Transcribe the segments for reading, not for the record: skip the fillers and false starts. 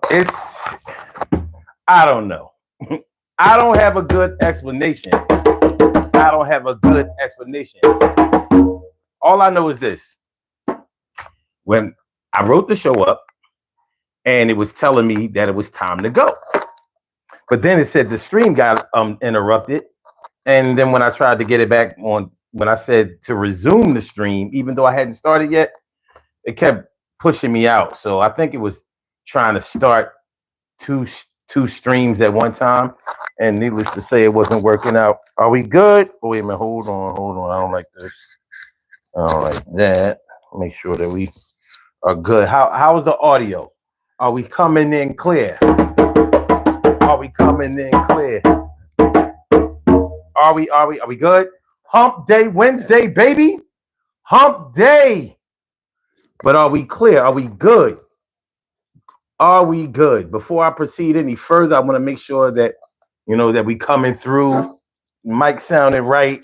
It's, I don't know. I don't have a good explanation. I don't have a good explanation. All I know is this. When I wrote the show up and it was telling me that it was time to go. But then it said the stream got interrupted. And then when I tried to get it back on, when I said to resume the stream, even though I hadn't started yet, it kept pushing me out. So I think it was trying to start two streams at one time. And needless to say, it wasn't working out. Are we good? Oh, wait a minute. Hold on. I don't like this. I don't like that. Make sure that we are good. How's the audio? Are we coming in clear? Are we coming in clear? Are we good? Hump day Wednesday, baby. Hump day. But are we clear? Are we good? Are we good? Before I proceed any further, I want to make sure that that we coming through. Mic sounded right.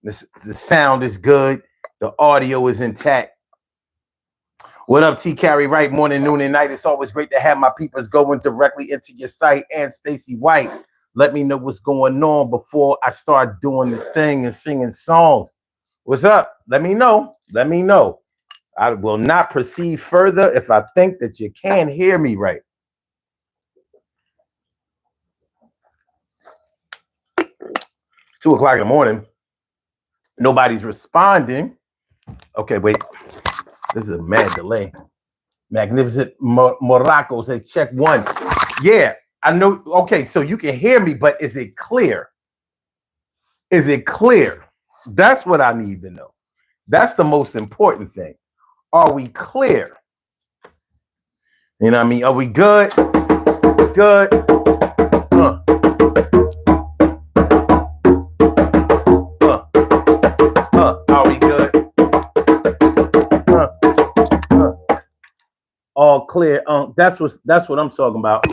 The sound is good. The audio is intact. What up, T. Carey Wright? Morning, noon, and night. It's always great to have my peoples going directly into your site. And Stacy White, let me know what's going on before I start doing this thing and singing songs. What's up? Let me know. Let me know. I will not proceed further if I think that you can't hear me right. It's 2 o'clock in the morning. Nobody's responding. Okay, wait. This is a mad delay. Magnificent Morocco says check 1. Yeah, I know. Okay, so you can hear me, but is it clear? Is it clear? That's what I need to know. That's the most important thing. Are we clear? You know what I mean? Are we good? Good. Are we good? All clear. That's what I'm talking about.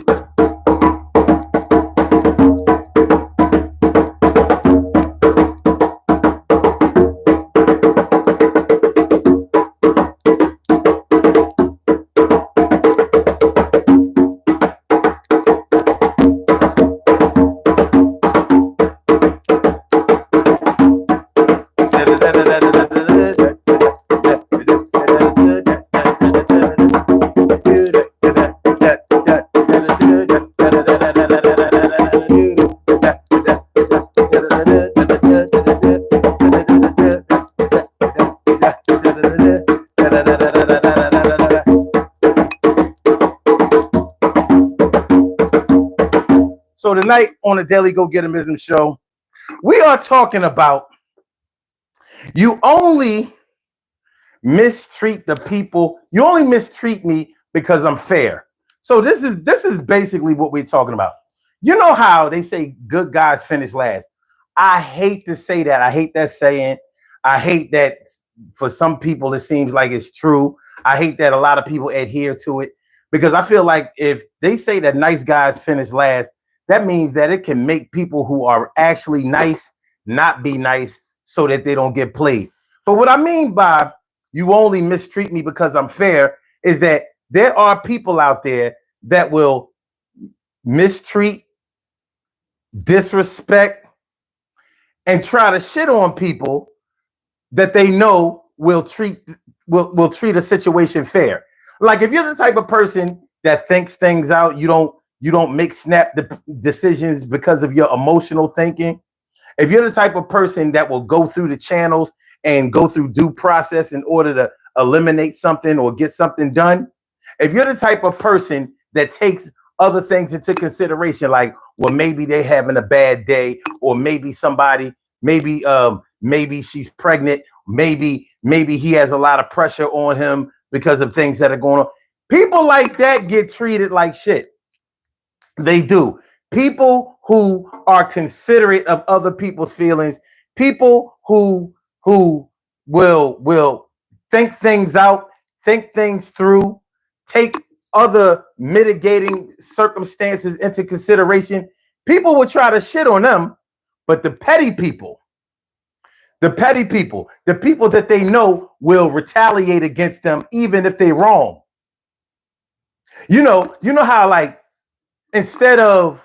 So tonight on the Daily Go Getimism show, we are talking about you only mistreat the people. You only mistreat me because I'm fair. So this is basically what we're talking about. You know how they say good guys finish last. I hate to say that. I hate that saying. I hate that for some people it seems like it's true. I hate that a lot of people adhere to it because I feel like if they say that nice guys finish last, that means that it can make people who are actually nice not be nice so that they don't get played. But what I mean by you only mistreat me because I'm fair is that there are people out there that will mistreat, disrespect, and try to shit on people that they know will treat a situation fair. Like if you're the type of person that thinks things out, you don't make snap decisions because of your emotional thinking. If you're the type of person that will go through the channels and go through due process in order to eliminate something or get something done, if you're the type of person that takes other things into consideration, like, well, maybe they're having a bad day, or maybe maybe she's pregnant, maybe he has a lot of pressure on him because of things that are going on. People like that get treated like shit. They do. People who are considerate of other people's feelings, people who will think things out, think things through, take other mitigating circumstances into consideration. People will try to shit on them, but the people that they know will retaliate against them even if they're wrong. You know how like instead of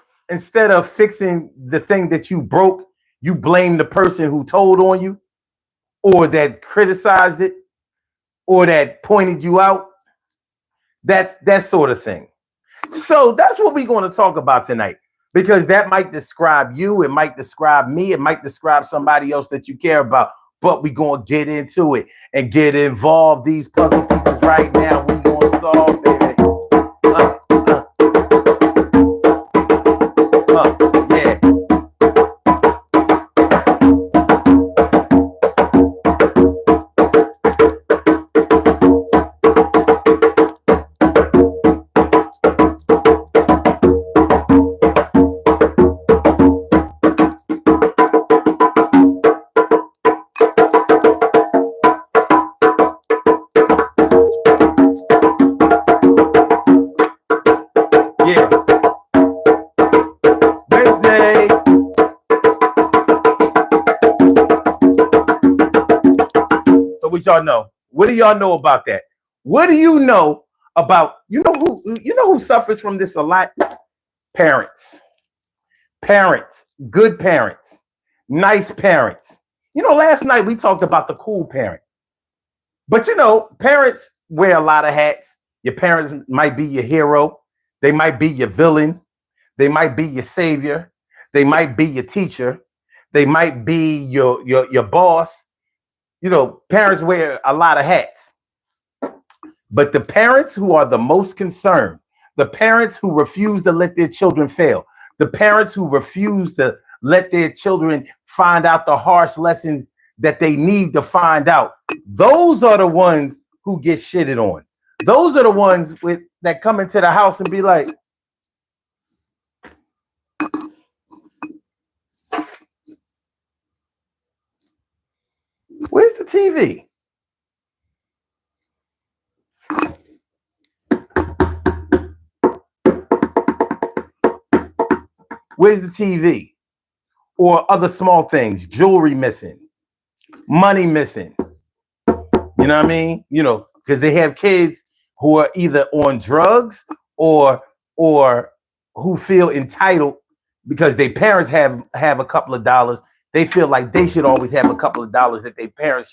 fixing the thing that you broke, you blame the person who told on you or that criticized it or that pointed you out. That's that sort of thing. So that's what we're going to talk about tonight, because that might describe you, it might describe me, it might describe somebody else that you care about. But we're going to get into it and get involved. These puzzle pieces right now, we're going to solve, baby. Yeah. What y'all know? What do y'all know about that? What do you know about you know who suffers from this a lot? Parents. Parents, good parents, nice parents. Last night we talked about the cool parent. But parents wear a lot of hats. Your parents might be your hero, they might be your villain, they might be your savior, they might be your teacher, they might be your boss. Parents wear a lot of hats. But the parents who are the most concerned, the parents who refuse to let their children fail, the parents who refuse to let their children find out the harsh lessons that they need to find out, those are the ones who get shitted on. Those are the ones that come into the house and be like, where's the TV? Where's the TV? Or other small things, jewelry missing, money missing. You know what I mean? Because they have kids who are either on drugs or who feel entitled because their parents have a couple of dollars. They feel like they should always have a couple of dollars that their parents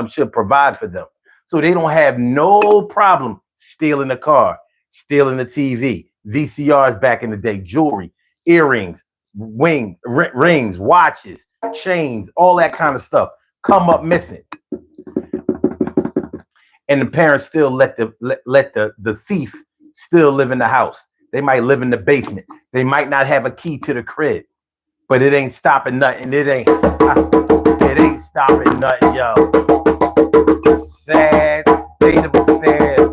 should provide for them. So they don't have no problem stealing a car, stealing the TV, VCRs back in the day, jewelry, earrings, rings, watches, chains, all that kind of stuff come up missing. And the parents still let the thief still live in the house. They might live in the basement. They might not have a key to the crib. But it ain't stopping nothing. It ain't stopping nothing, yo. Sad state of affairs.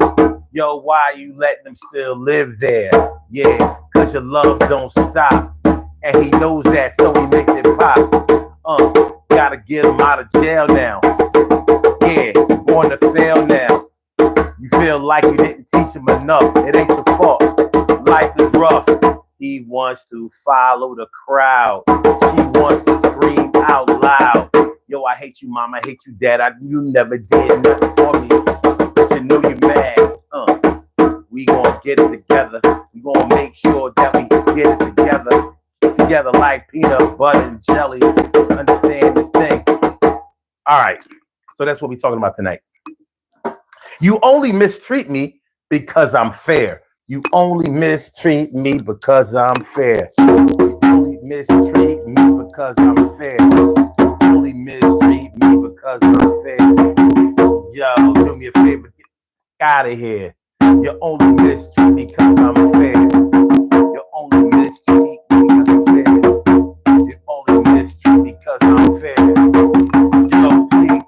Yo, why you letting them still live there? Yeah, because your love don't stop. And he knows that, so he makes it pop. Gotta get him out of jail now. Yeah, going to fail now. You feel like you didn't teach him enough. It ain't your fault. Life is rough. He wants to follow the crowd. She wants to scream out loud. Yo, I hate you, mom. I hate you, dad. You never did nothing for me. But you know you're mad. We gonna get it together. We gonna make sure that we get it together. Together like peanut butter and jelly. Understand this thing. All right. So that's what we're talking about tonight. You only mistreat me because I'm fair. You only mistreat me because I'm fair. You only mistreat me because I'm fair. You only mistreat me because I'm fair. Yo, do me a favor, get out of here. You only mistreat me because I'm fair. You only mistreat me because I'm fair. You only mistreat me because I'm fair. Yo, please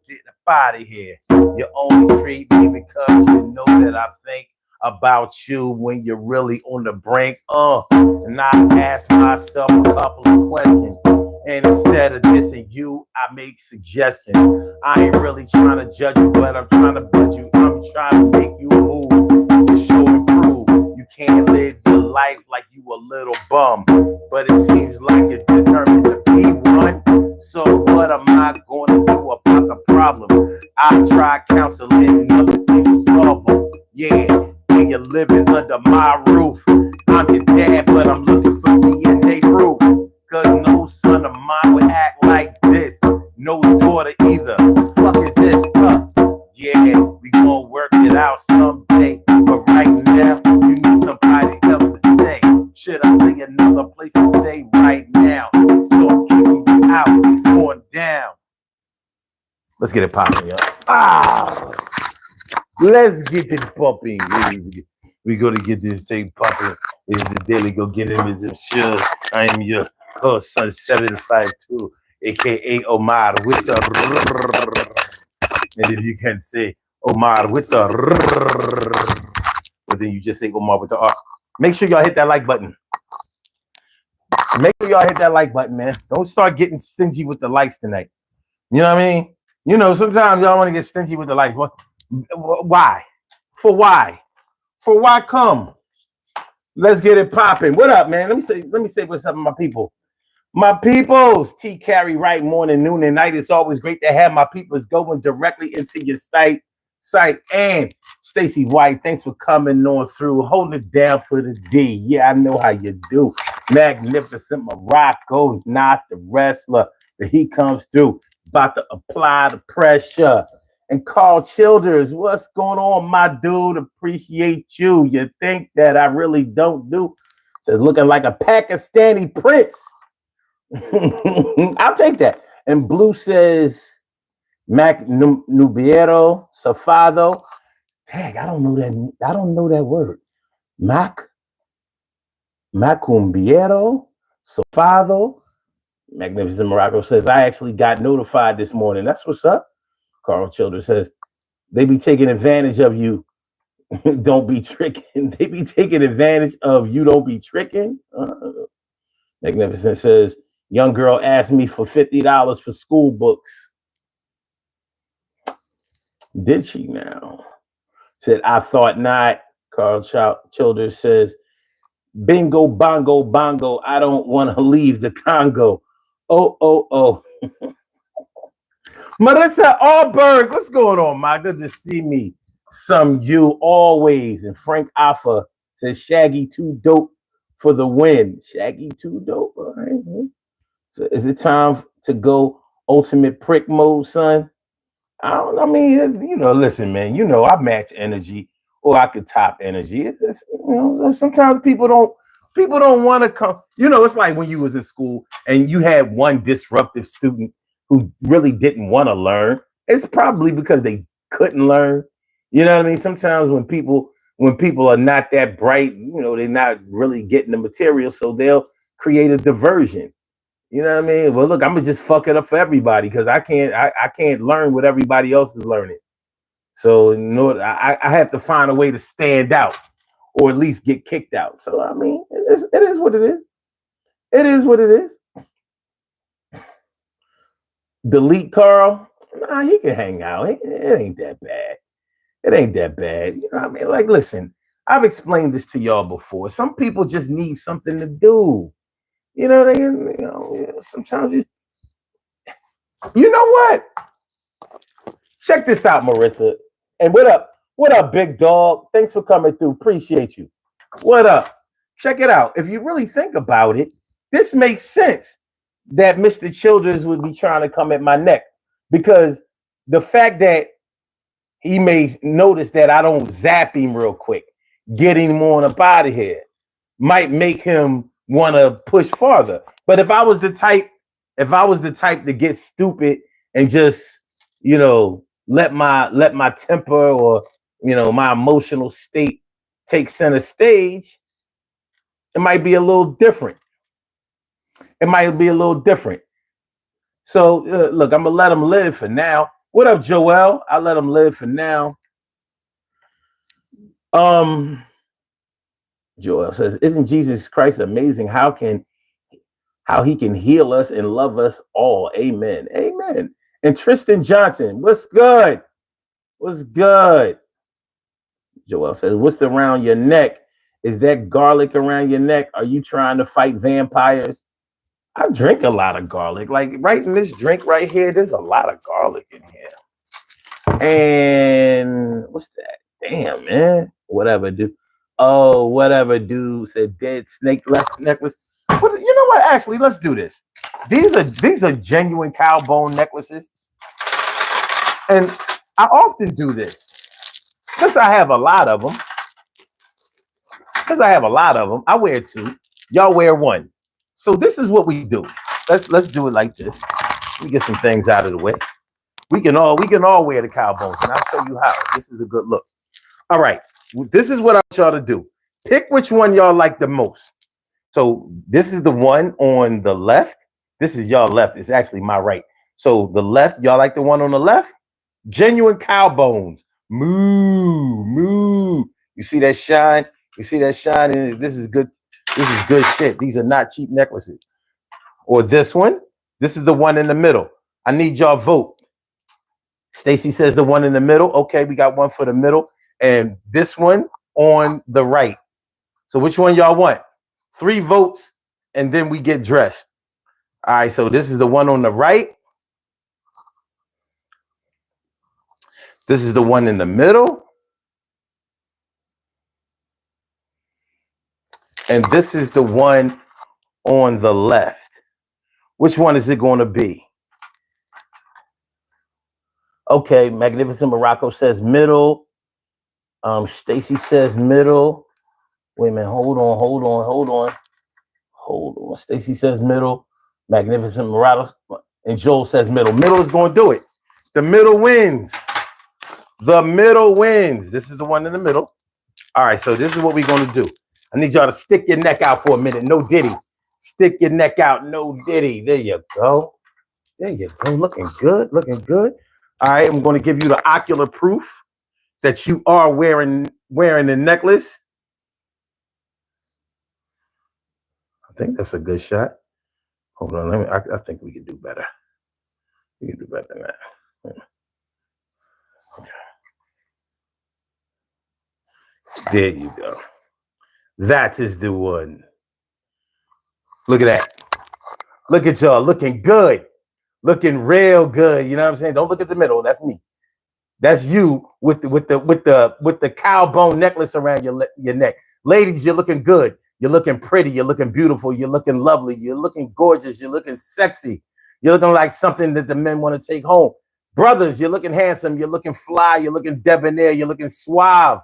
get out of here. You only treat me because you know that I think about you when you're really on the brink. And I ask myself a couple of questions. And instead of dissing you, I make suggestions. I ain't really trying to judge you, but I'm trying to build you. I'm trying to make you move to show and prove. You can't live your life like you a little bum, but it seems like you're determined to be one. So what am I going to do about the problem? I try counseling, nothing seems to solve them. Yeah. Your living under my roof. I'm your dad, but I'm looking for DNA proof. Cause no son of mine would act like this. No daughter either. Fuck is this? Yeah, we gonna work it out someday. But right now, you need somebody else to stay. Should I say another place to stay right now? So I'm kicking you out. It's going down. Let's get it popping, y'all. Let's get it popping. We're gonna get this thing popping. It's the daily go get him in some shoes. I am your host, Son 752, aka Omar with the and if you can say Omar with the but then you just say Omar with the R. Make sure y'all hit that like button. Make sure y'all hit that like button, man. Don't start getting stingy with the likes tonight. You know what I mean? You know, sometimes y'all want to get stingy with the likes. Why? For why? For why come? Let's get it popping. What up, man? Let me say what's up, my people. My peoples, T carry right morning, noon, and night. It's always great to have my peoples going directly into your site. And Stacy White, thanks for coming on through. Hold it down for the D. Yeah, I know how you do. Magnificent Morocco, not the wrestler. But he comes through, about to apply the pressure. And Carl Childers, what's going on, my dude? Appreciate you. You think that I really don't do? Says looking like a Pakistani prince. I'll take that. And Blue says Mac Nubiero Safado. Dang, I don't know that word. Macumbiero Safado. Magnificent Morocco says I actually got notified this morning. That's what's up. Carl Childers says they be taking advantage of you. Don't be tricking. They be taking advantage of you. Don't be tricking. Magnificent says young girl asked me for $50 for school books. Did she now? Said I thought not. Carl Childers says bingo bongo bongo. I don't want to leave the Congo. Oh. Marissa Allberg, what's going on, ma? Good to see me. Some you always. And Frank Alpha says Shaggy too dope for the win. Shaggy too dope. All right. So is it time to go ultimate prick mode, son? I mean, you know, listen, man, you know, I match energy or I could top energy. It's, you know, sometimes people don't want to come. You know, it's like when you was in school and you had one disruptive student who really didn't want to learn. It's probably because they couldn't learn. You know what I mean? Sometimes when people are not that bright, you know, they're not really getting the material, so they'll create a diversion. You know what I mean? Well, look, I'm gonna just fuck it up for everybody because I can't learn what everybody else is learning. So you know, I have to find a way to stand out or at least get kicked out. So I mean, it is what it is. It is what it is. Delete Carl. Nah, he can hang out. It ain't that bad. It ain't that bad. You know what I mean? Like, listen, I've explained this to y'all before. Some people just need something to do. You know, sometimes you know what? Check this out, Marissa. And what up, big dog? Thanks for coming through. Appreciate you. What up? Check it out. If you really think about it, this makes sense that Mr. Childers would be trying to come at my neck because the fact that he may notice that I don't zap him real quick, get him on up out of here, might make him want to push farther. But if I was the type to get stupid and just, you know, let my temper or, you know, my emotional state take center stage, it might be a little different. It might be a little different. So look, I'm gonna let him live for now. What up, Joel? I let him live for now. Joel says, "Isn't Jesus Christ amazing? How he can heal us and love us all? Amen, amen." And Tristan Johnson, what's good? What's good? Joel says, "What's around your neck? Is that garlic around your neck? Are you trying to fight vampires?" I drink a lot of garlic. Like right in this drink right here, there's a lot of garlic in here. And what's that? Damn, man. Whatever, dude. Oh, whatever, dude said dead snake left necklace. But you know what? Actually, let's do this. These are genuine cow bone necklaces, and I often do this since I have a lot of them. I wear two. Y'all wear one. So this is what we do. Let's do it like this. We get some things out of the way. We can all wear the cow bones, and I'll show you how. This is a good look. All right. This is what I want y'all to do. Pick which one y'all like the most. So this is the one on the left. This is y'all left. It's actually my right. So the left, y'all like the one on the left? Genuine cow bones. Moo, moo. You see that shine? You see that shine? This is good. This is good shit. These are not cheap necklaces. Or this one. This is the one in the middle. I need y'all vote. Stacy says the one in the middle. Okay, we got one for the middle. And this one on the right. So which one y'all want? 3 votes, and then we get dressed. All right, so this is the one on the right. This is the one in the middle. And this is the one on the left. Which one is it going to be? Okay, Magnificent Morocco says middle. Stacy says middle. Wait a minute, hold on. Stacy says middle. Magnificent Morocco. And Joel says middle. Middle is going to do it. The middle wins. The middle wins. This is the one in the middle. All right, so this is what we're going to do. I need y'all to stick your neck out for a minute. No diddy. Stick your neck out. No diddy. There you go. There you go. Looking good. Looking good. All right, I'm going to give you the ocular proof that you are wearing the necklace. I think that's a good shot. Hold on. I think we can do better. We can do better than that. There you go. That is the one. Look at that. Look at y'all looking good. Looking real good. You know what I'm saying? Don't look at the middle. That's me. That's you with the cow bone necklace around your neck. Ladies, you're looking good. You're looking pretty. You're looking beautiful. You're looking lovely. You're looking gorgeous. You're looking sexy. You're looking like something that the men want to take home. Brothers, you're looking handsome. You're looking fly. You're looking debonair. You're looking suave.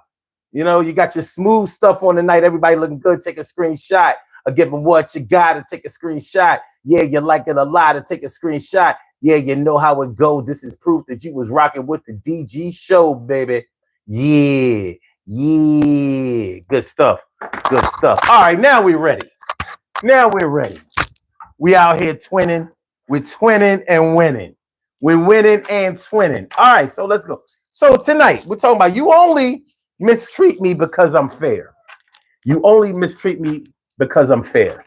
You know, you got your smooth stuff on tonight. Everybody looking good. Take a screenshot. Or give them what you got to take a screenshot. Yeah, you like it a lot to take a screenshot. Yeah, you know how it goes. This is proof that you was rocking with the DG show, baby. Yeah, yeah. Good stuff. Good stuff. All right, now we're ready. Now we're ready. We out here twinning. We're twinning and winning. We're winning and twinning. All right, so let's go. So tonight, we're talking about you only mistreat me because I'm fair. You only mistreat me because I'm fair.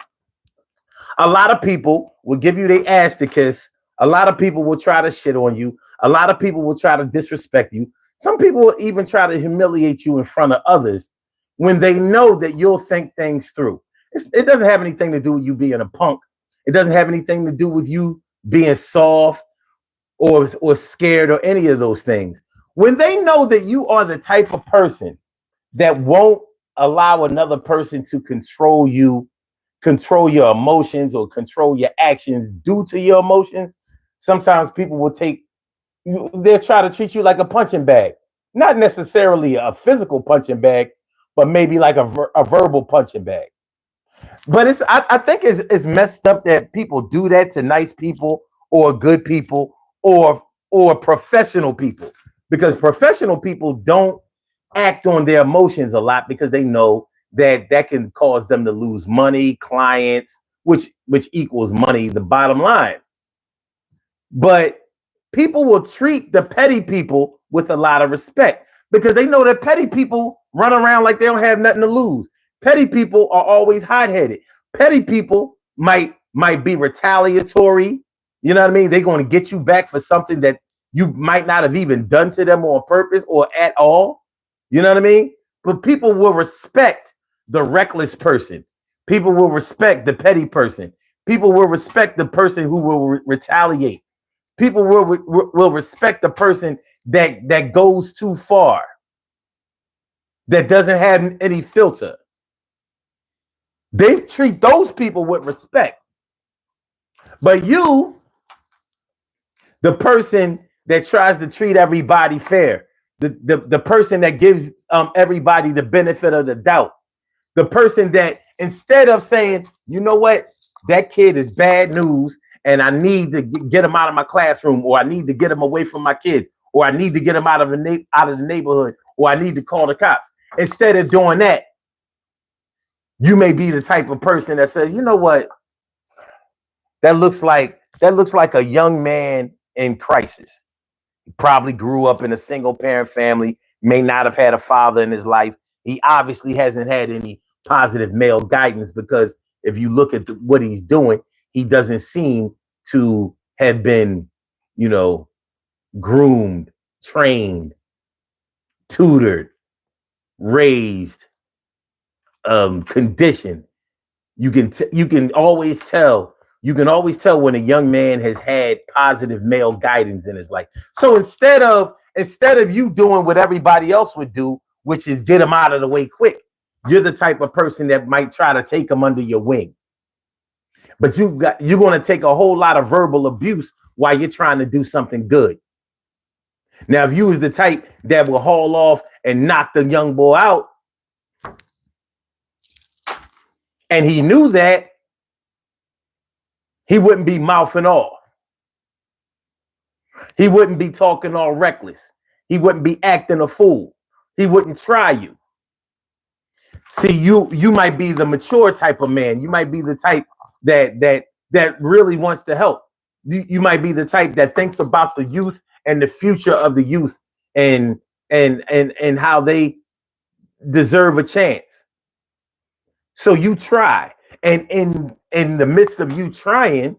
A lot of people will give you their ass to kiss. A lot of people will try to shit on you. A lot of people will try to disrespect you. Some people will even try to humiliate you in front of others when they know that you'll think things through. It doesn't have anything to do with you being a punk. It doesn't have anything to do with you being soft or scared or any of those things. When they know that you are the type of person that won't allow another person to control you, control your emotions or control your actions due to your emotions, sometimes people will they'll try to treat you like a punching bag. Not necessarily a physical punching bag, but maybe like a verbal punching bag. But I think it's messed up that people do that to nice people or good people or professional people, because professional people don't act on their emotions a lot because they know that can cause them to lose money, clients, which equals money, the bottom line. But people will treat the petty people with a lot of respect because they know that petty people run around like they don't have nothing to lose. Petty people are always hot-headed. Petty people might be retaliatory. You know what I mean? They're going to get you back for something that you might not have even done to them on purpose or at all. You know what I mean? But people will respect the reckless person. People will respect the petty person. People will respect the person who will retaliate. People will respect the person that goes too far. that doesn't have any filter. They treat those people with respect. But you, the person that tries to treat everybody fair, the person that gives everybody the benefit of the doubt, the person that instead of saying, you know what, that kid is bad news and I need to get him out of my classroom, or I need to get him away from my kids, or I need to get him out of the neighborhood, or I need to call the cops. Instead of doing that, you may be the type of person that says, you know what, that looks like a young man in crisis. He probably grew up in a single parent family, may not have had a father in his life. He obviously hasn't had any positive male guidance, because if you look at what he's doing, he doesn't seem to have been, groomed, trained, tutored, raised, conditioned. You can always tell. You can always tell when a young man has had positive male guidance in his life. So instead of you doing what everybody else would do, which is get him out of the way quick, you're the type of person that might try to take him under your wing. But you're going to take a whole lot of verbal abuse while you're trying to do something good. Now, if you was the type that will haul off and knock the young boy out, and he knew that, he wouldn't be mouthing off. He wouldn't be talking all reckless. He wouldn't be acting a fool. He wouldn't try you. See, you might be the mature type of man. You might be the type that really wants to help. You might be the type that thinks about the youth and the future of the youth and how they deserve a chance. So you try. And in the midst of you trying,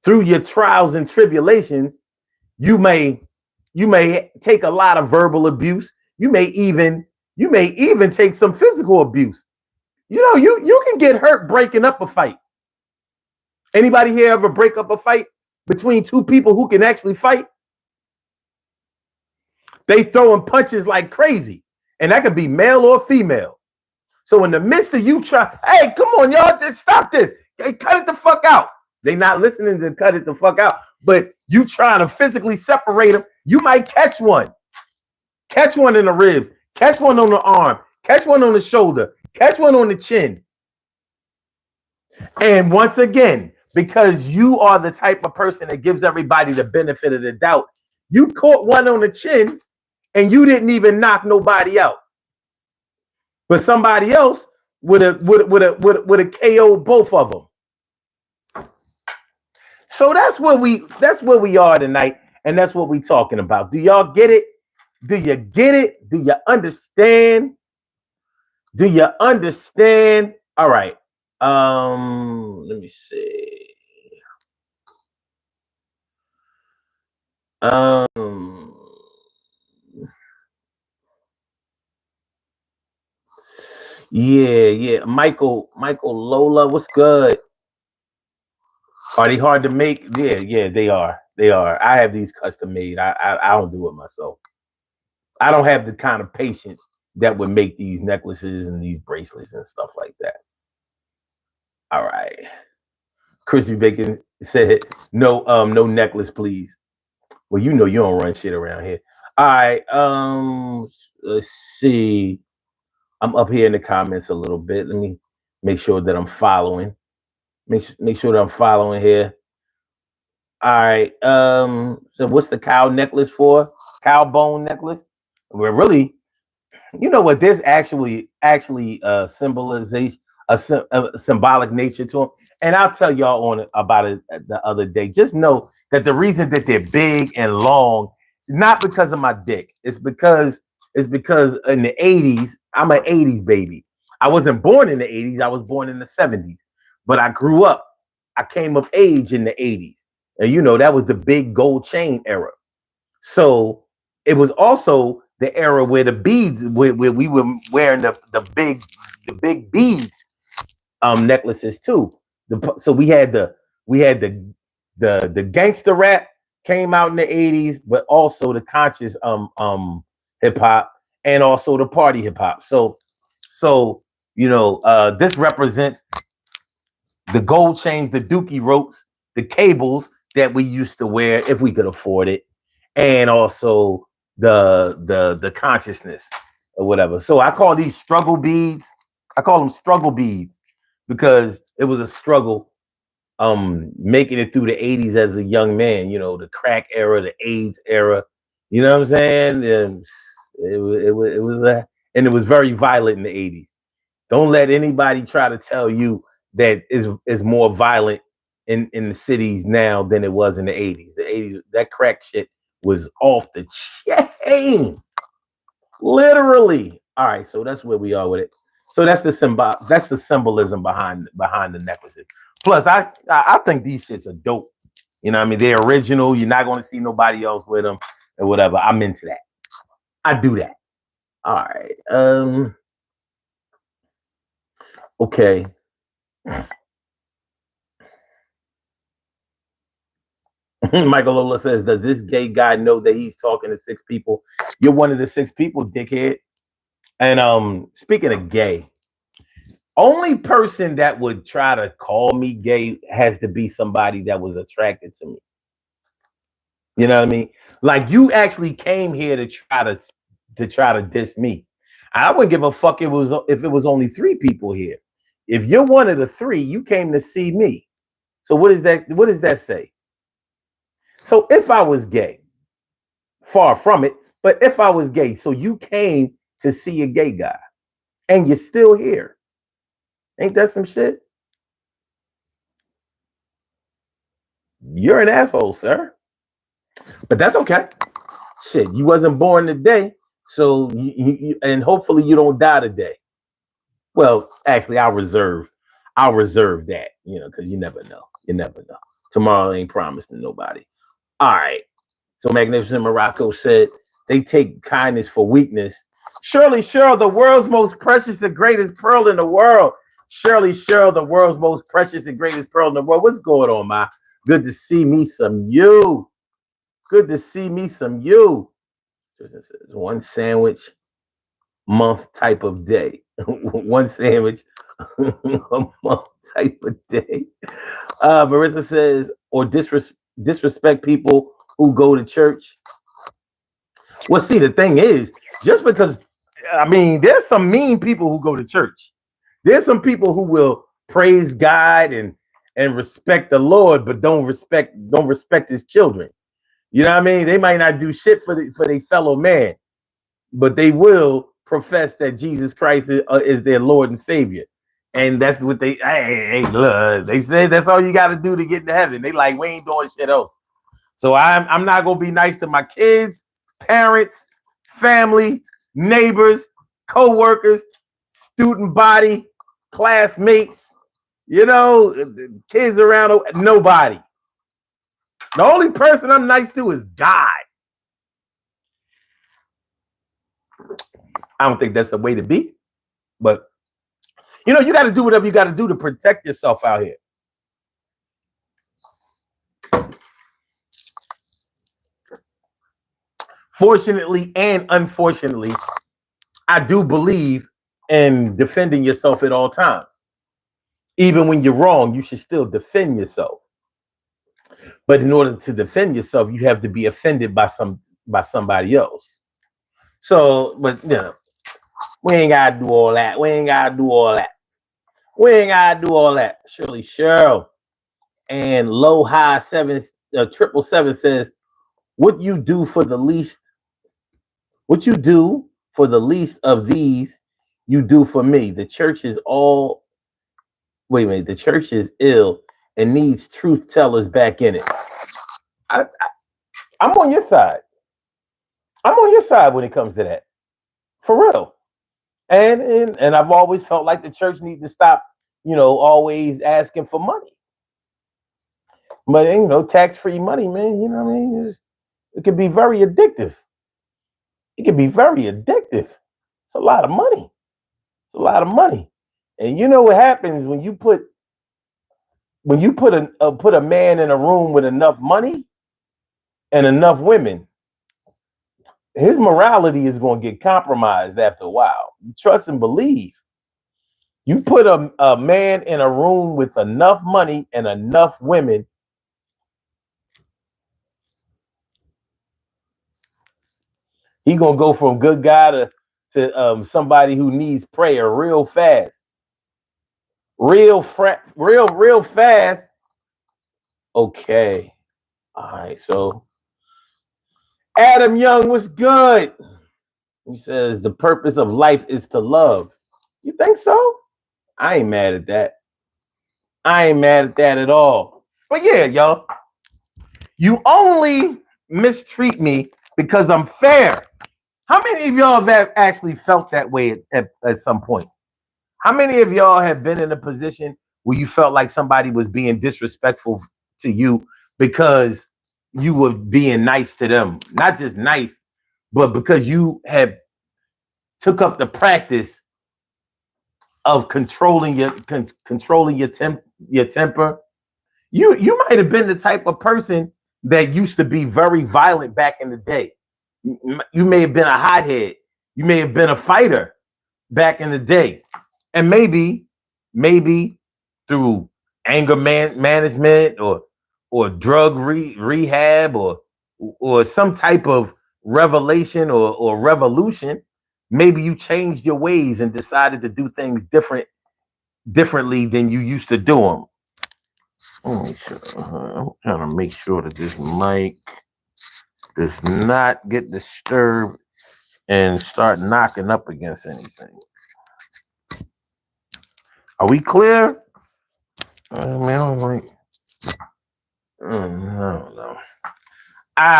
through your trials and tribulations, you may take a lot of verbal abuse. You may even take some physical abuse. You can get hurt breaking up a fight. Anybody here ever break up a fight between two people who can actually fight? They throwing punches like crazy, and that could be male or female. So in the midst of you try, hey, come on, y'all, just stop this. Hey, cut it the fuck out. They not listening to cut it the fuck out. But you trying to physically separate them, you might catch one. Catch one in the ribs. Catch one on the arm. Catch one on the shoulder. Catch one on the chin. And once again, because you are the type of person that gives everybody the benefit of the doubt, you caught one on the chin and you didn't even knock nobody out. But somebody else would have KO'd both of them. So that's where we are tonight, and that's what we're talking about. Do y'all get it? Do you get it? Do you understand? Do you understand? All right. Let me see. Yeah. Michael Lola, what's good? Are they hard to make? Yeah, they are. I have these custom made. I don't do it myself. I don't have the kind of patience that would make these necklaces and these bracelets and stuff like that. All right. Crispy Bacon said, no necklace, please. Well, you don't run shit around here. All right. Let's see. I'm up here in the comments a little bit. Let me make sure that I'm following. Make sure that I'm following here. All right. So what's the cow necklace for? Cow bone necklace? We're really, you know what? There's actually symbolization, a symbolic nature to them. And I'll tell y'all about it the other day. Just know that the reason that they're big and long is not because of my dick. It's because in the 80s, I'm an 80s baby. I wasn't born in the 80s. I was born in the 70s. But I grew up. I came of age in the 80s. And that was the big gold chain era. So it was also the era where the beads, where we were wearing the big beads necklaces too. So we had the gangster rap came out in the 80s, but also the conscious hip hop. and also the party hip hop. So this represents the gold chains, the dookie ropes, the cables that we used to wear if we could afford it, and also the consciousness or whatever. So I call these struggle beads. I call them struggle beads because it was a struggle making it through the 80s as a young man, the crack era, the AIDS era, you know what I'm saying? And and it was very violent in the 80s. Don't let anybody try to tell you that is more violent in the cities now than it was in the 80s. The 80s, that crack shit was off the chain. Literally. All right, so that's where we are with it. So that's the symbolism behind the necklaces. Plus, I think these shits are dope. You know what I mean? They're original. You're not going to see nobody else with them or whatever. I'm into that. I do that. All right. Okay. Michael Lola says, does this gay guy know that he's talking to 6 people? You're one of the 6 people, dickhead. And speaking of gay, only person that would try to call me gay has to be somebody that was attracted to me. You know what I mean? Like, you actually came here to try to diss me. I wouldn't give a fuck if it was only 3 people here. If you're one of the 3, you came to see me. So what does that say? So if I was gay, far from it, but if I was gay, so you came to see a gay guy and you're still here. Ain't that some shit? You're an asshole, sir. But that's okay. Shit, you wasn't born today, so and hopefully you don't die today. Well, actually, I'll reserve that, because you never know. You never know. Tomorrow ain't promised to nobody. All right. So Magnificent Morocco said they take kindness for weakness. Shirley Cheryl, the world's most precious and greatest pearl in the world. Shirley Cheryl, the world's most precious and greatest pearl in the world. What's going on, ma? Good to see me some you. Good to see me some you. One sandwich month type of day. One sandwich a month type of day. Marissa says, or disrespect people who go to church. Well, see, the thing is, just because, there's some mean people who go to church. There's some people who will praise God and respect the Lord, but don't respect his children. You know what I mean? They might not do shit for their fellow man, but they will profess that Jesus Christ is their Lord and Savior. And that's what they say that's all you got to do to get to heaven. They like, we ain't doing shit else. So I'm not going to be nice to my kids, parents, family, neighbors, co-workers, student body, classmates, kids around, nobody. The only person I'm nice to is God. I don't think that's the way to be, but you got to do whatever you got to do to protect yourself out here. Fortunately and unfortunately, I do believe in defending yourself at all times. Even when you're wrong, you should still defend yourself. But in order to defend yourself, you have to be offended by somebody else. So, but we ain't gotta do all that. We ain't gotta do all that. Shirley Cheryl and Low High 777 says, what you do for the least of these, you do for me. The church is the church is ill and needs truth tellers back in it. I'm on your side. I'm on your side when it comes to that. For real. And I've always felt like the church needs to stop, always asking for money. But tax-free money, man, it can be very addictive. It's a lot of money. And you know what happens when you put a man in a room with enough money and enough women, his morality is going to get compromised after a while. You trust and believe. You put a man in a room with enough money and enough women, he gonna go from good guy to somebody who needs prayer real fast, real fast. Okay, all right. So Adam Young was good. He says the purpose of life is to love. You think so? I ain't mad at that. I ain't mad at that at all. But yeah, y'all, you only mistreat me because I'm fair. How many of y'all have actually felt that way at some point? How many of y'all have been in a position where you felt like somebody was being disrespectful to you because you were being nice to them? Not just nice, but because you had took up the practice of controlling your temper. You might have been the type of person that used to be very violent back in the day. You may have been a hothead. You may have been a fighter back in the day. And maybe through anger management or drug rehab or some type of revelation or revolution, maybe you changed your ways and decided to do things differently than you used to do them. I'm trying to make sure that this mic does not get disturbed and start knocking up against anything. Are we clear? I mean, I don't like. I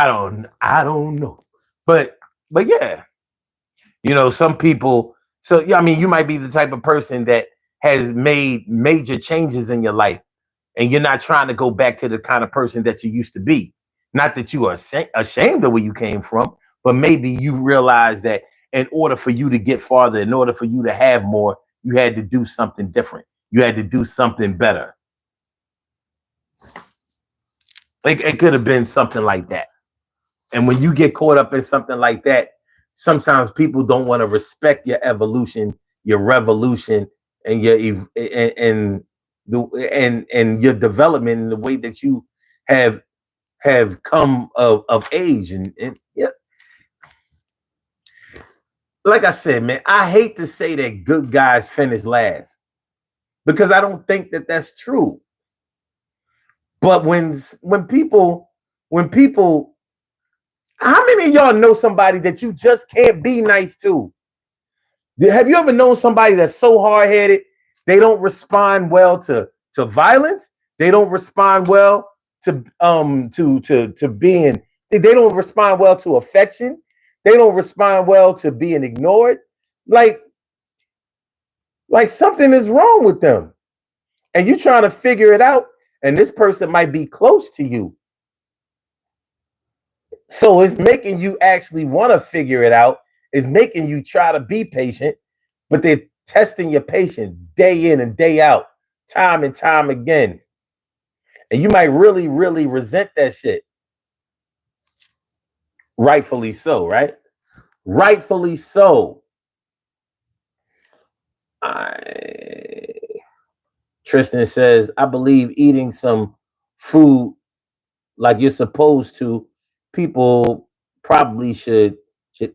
don't know. I don't know. But yeah, you know, some people. So yeah, I mean, you might be the type of person that has made major changes in your life, and you're not trying to go back to the kind of person that you used to be. Not that you are ashamed of where you came from, but maybe you realize that in order for you to get farther, in order for you to have more, you had to do something different. You had to do something better. It could have been something like that. And when you get caught up in something like that, sometimes people don't want to respect your evolution, your revolution, and your your development in the way that you have come of age. And yeah, like I said, man, I hate to say that good guys finish last because I don't think that that's true. But when people, how many of y'all know somebody that you just can't be nice to? Have you ever known somebody that's so hard-headed they don't respond well to violence? They don't respond well to being. They don't respond well to affection. They don't respond well to being ignored. Like something is wrong with them, and you trying to figure it out. And this person might be close to you. So it's making you actually want to figure it out. It's making you try to be patient, but they're testing your patience day in and day out, time and time again. And you might really, really resent that shit. Rightfully so, right? Rightfully so. Tristan says, I believe eating some food like you're supposed to, people probably should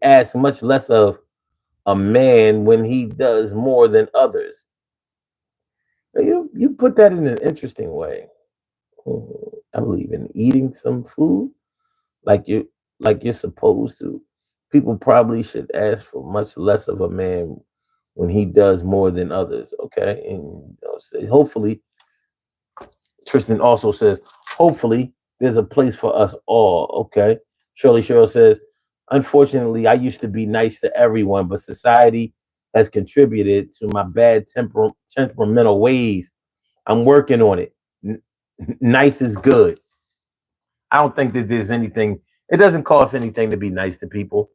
ask much less of a man when he does more than others. You put that in an interesting way. I believe in eating some food like you're supposed to. People probably should ask for much less of a man when he does more than others. Okay, and hopefully, Tristan also says, hopefully there's a place for us all. Okay, Shirley Cheryl says, unfortunately, I used to be nice to everyone, but society has contributed to my bad temperamental ways. I'm working on it. Nice is good. I don't think that there's anything. It doesn't cost anything to be nice to people.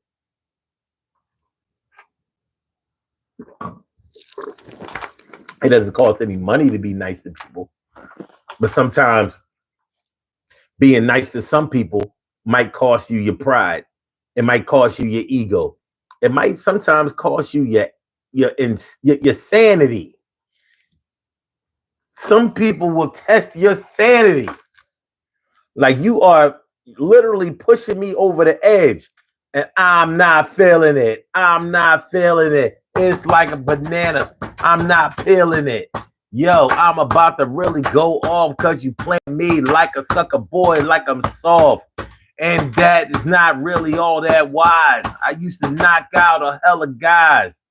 It doesn't cost any money to be nice to people. But sometimes being nice to some people might cost you your pride. It might cost you your ego. It might sometimes cost you your sanity. Some people will test your sanity. Like you are literally pushing me over the edge, and I'm not feeling it. I'm not feeling it. It's like a banana. I'm not feeling it. Yo, I'm about to really go off because you playing me like a sucker boy, like I'm soft. And that is not really all that wise. I used to knock out a hell of guys,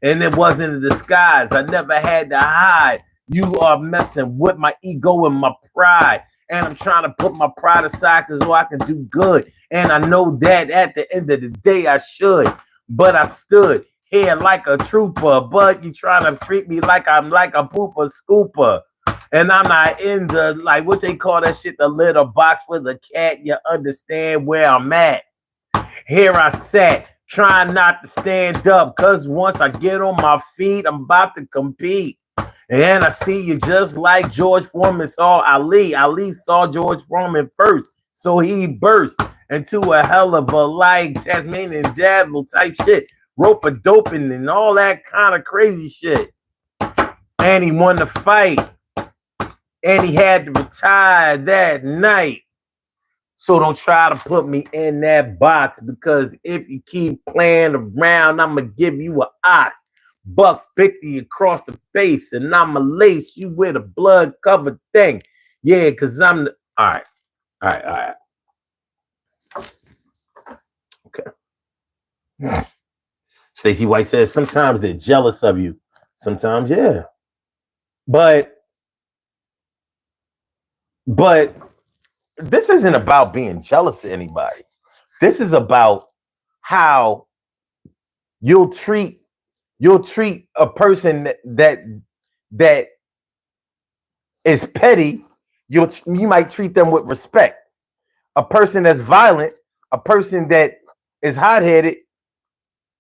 and it wasn't a disguise. I never had to hide. You are messing with my ego and my pride. And I'm trying to put my pride aside so I can do good. And I know that at the end of the day I should. But I stood here like a trooper. But you trying to treat me like I'm like a pooper scooper. And I'm not in the, like, what they call that shit, the litter box for the cat. You understand where I'm at. Here I sat, trying not to stand up. Because once I get on my feet, I'm about to compete. And I see you just like George Foreman saw Ali. Ali saw George Foreman first. So he burst into a hell of a like Tasmanian devil type shit. Rope a doping and all that kind of crazy shit. And he won the fight. And he had to retire that night. So don't try to put me in that box, because if you keep playing around, I'm going to give you an ox. $150 across the face, and I'ma lace you with a blood covered thing. Yeah, because I'm the... All right. Okay. Stacey White says sometimes they're jealous of you. Sometimes, yeah. But this isn't about being jealous of anybody. This is about how you'll treat a person that is petty. You might treat them with respect. A person that's violent, a person that is hot-headed,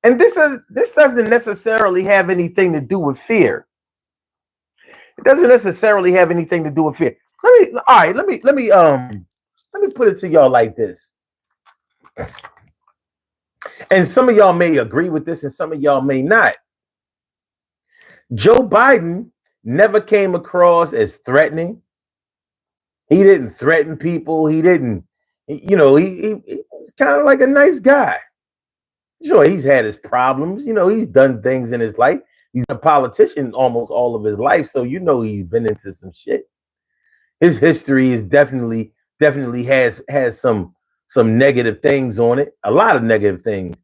and this doesn't necessarily have anything to do with fear. It doesn't necessarily have anything to do with fear. Let me put it to y'all like this. And some of y'all may agree with this, and some of y'all may not. Joe Biden never came across as threatening. He didn't threaten people. He didn't, he's kind of like a nice guy. Sure, he's had his problems. He's done things in his life. He's a politician almost all of his life, so he's been into some shit. His history is definitely has some negative things on it, a lot of negative things.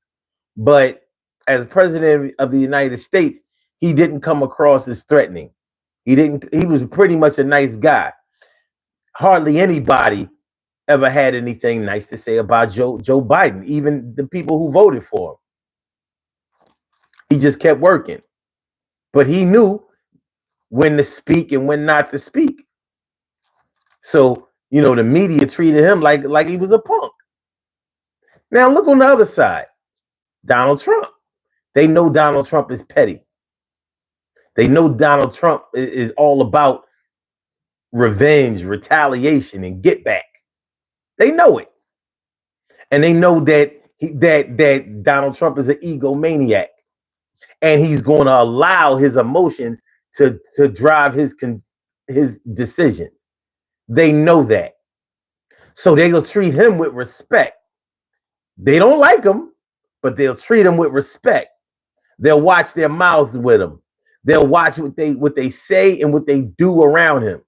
But as president of the United States, he didn't come across as threatening. He was pretty much a nice guy. Hardly anybody ever had anything nice to say about Joe Biden, even the people who voted for him. He just kept working. But he knew when to speak and when not to speak. So, the media treated him like he was a punk. Now look on the other side. Donald Trump. They know Donald Trump is petty. They know Donald Trump is all about revenge, retaliation, and get back. They know it. And they know that that Donald Trump is an egomaniac. And he's going to allow his emotions to drive his decisions. They know that. So they'll treat him with respect. They don't like him, but they'll treat him with respect. They'll watch their mouths with him. They'll watch what they say and what they do around him.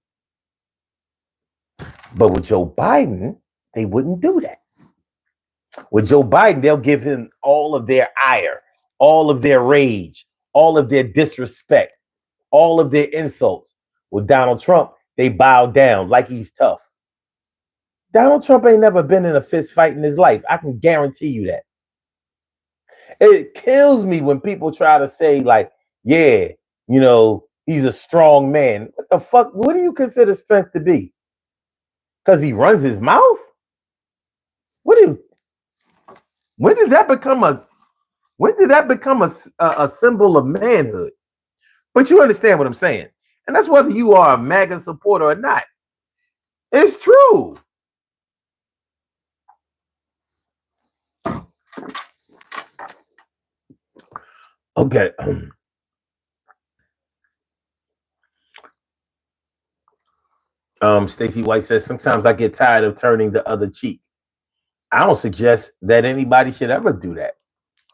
But with Joe Biden, they wouldn't do that. With Joe Biden, they'll give him all of their ire, all of their rage, all of their disrespect, all of their insults. With Donald Trump, they bow down like he's tough. Donald Trump ain't never been in a fist fight in his life. I can guarantee you that. It kills me when people try to say, like, yeah, he's a strong man. What the fuck? What do you consider strength to be? Because he runs his mouth? When did that become a symbol of manhood? But you understand what I'm saying. And that's whether you are a MAGA supporter or not. It's true. Okay. Stacy White says, sometimes I get tired of turning the other cheek. I don't suggest that anybody should ever do that.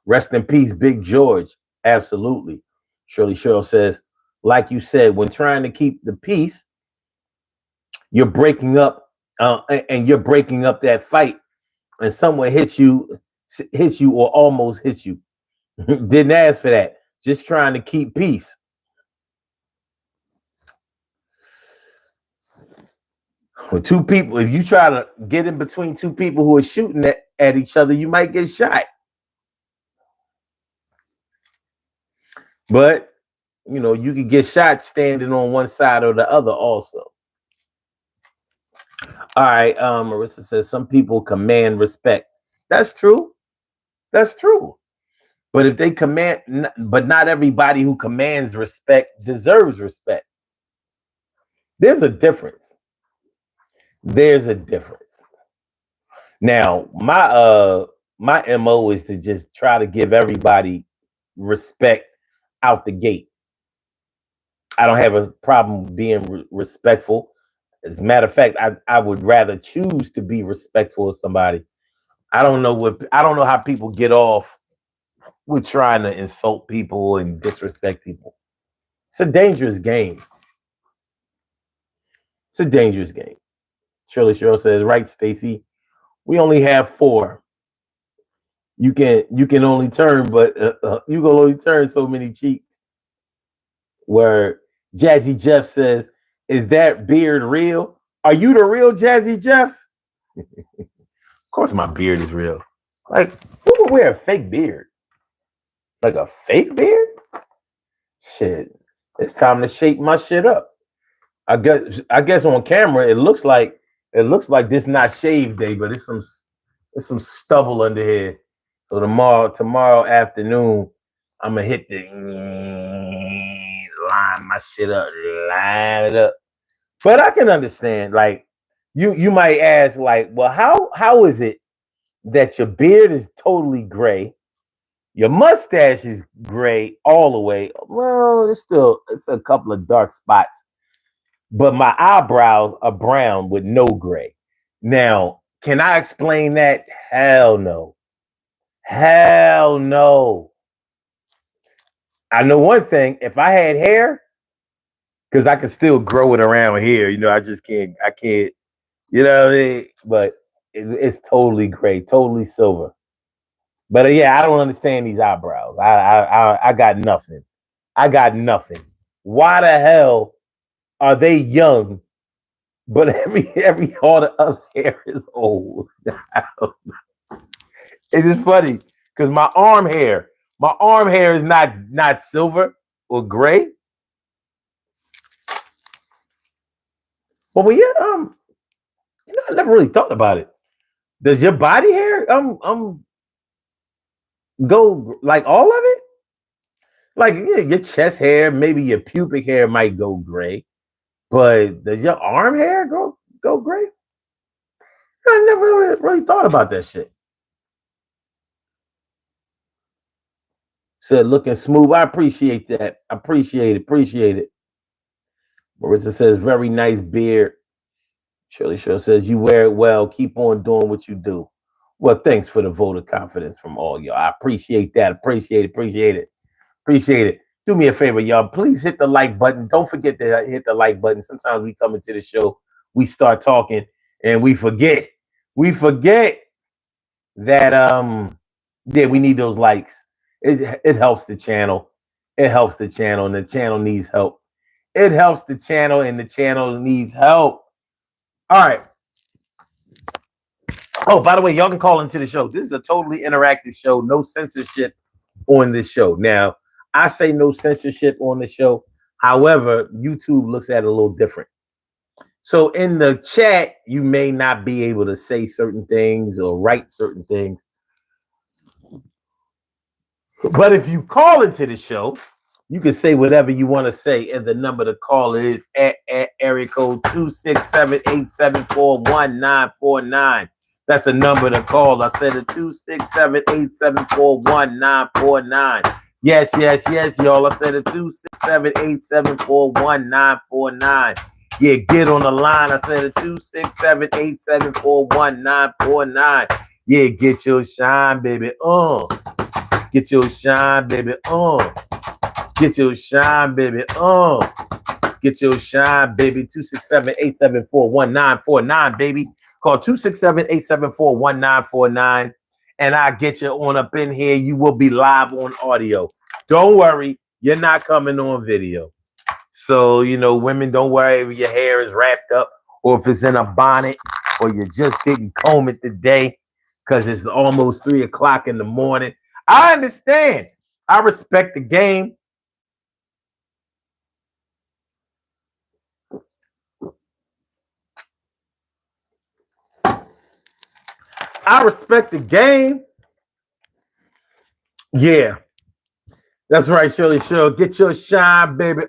Rest in peace, Big George. Absolutely. Shirley Cheryl says, like you said, when trying to keep the peace, you're breaking up and you're breaking up that fight, and someone hits you or almost hits you. Didn't ask for that. Just trying to keep peace. With two people, if you try to get in between two people who are shooting at each other, you might get shot. But, you know, you could get shot standing on one side or the other also. All right, Marissa says, some people command respect. That's true. That's true. But if they command, but not everybody who commands respect deserves respect. There's a difference. There's a difference. Now, my MO is to just try to give everybody respect out the gate. I don't have a problem being respectful. As a matter of fact, I would rather choose to be respectful of somebody. I don't know how people get off with trying to insult people and disrespect people. It's a dangerous game. It's a dangerous game. Shirley Cheryl says, right, Stacy. We only have 4. You can only turn, but you can only turn so many cheeks. Where Jazzy Jeff says, is that beard real? Are you the real Jazzy Jeff? Of course my beard is real. Like, who would wear a fake beard? Like a fake beard? Shit. It's time to shape my shit up. I guess on camera it looks like this not shave day, but it's some stubble under here. So tomorrow afternoon, I'm gonna hit the line my shit up, line it up. But I can understand, like, you might ask, like, well, how is it that your beard is totally gray, your mustache is gray all the way? Well, it's a couple of dark spots, but my eyebrows are brown with no gray. Now, can I explain that? Hell no. Hell no. I know one thing. If I had hair, because I can still grow it around here, you know, I can't, you know what I mean? But it's totally gray, totally silver. But yeah, I don't understand these eyebrows. I got nothing. I got nothing. Why the hell are they young, but all the other hair is old? It is funny because my arm hair is not silver or gray. Well, yeah, you know, I never really thought about it. Does your body hair go like all of it? Like, yeah, your chest hair, maybe your pubic hair might go gray, but does your arm hair go gray? I never really thought about that shit. Said looking smooth. I appreciate that. Appreciate it. Marissa says, very nice beard. Shirley Show says, you wear it well. Keep on doing what you do. Well, thanks for the vote of confidence from all y'all. I appreciate that. Appreciate it. Do me a favor, y'all. Please hit the like button. Don't forget to hit the like button. Sometimes we come into the show, we start talking, and we forget. We forget that yeah, we need those likes. It helps the channel. It helps the channel, and the channel needs help. It helps the channel, and the channel needs help. All right. Oh, by the way, y'all can call into the show. This is a totally interactive show. No censorship on this show. Now, I say no censorship on the show. However, YouTube looks at it a little different. So in the chat, you may not be able to say certain things or write certain things. But if you call into the show, you can say whatever you want to say, and the number to call is at area code 267-874-1949. That's the number to call. I said it 267-874-1949. Yes, yes, yes, y'all. I said it 267-874-1949. Yeah, get on the line. I said it 267-874-1949. Yeah, get your shine, baby. Get your shine, baby. Get your shine, baby. Get your shine, baby. 267-874-1949, baby. Call 267-874-1949. And I get you on up in here. You will be live on audio. Don't worry, you're not coming on video. So, women, don't worry if your hair is wrapped up or if it's in a bonnet or you just didn't comb it today because it's almost 3 o'clock in the morning. I understand. I respect the game. I respect the game. Yeah. That's right, Shirley Shirl. Get your shine, baby.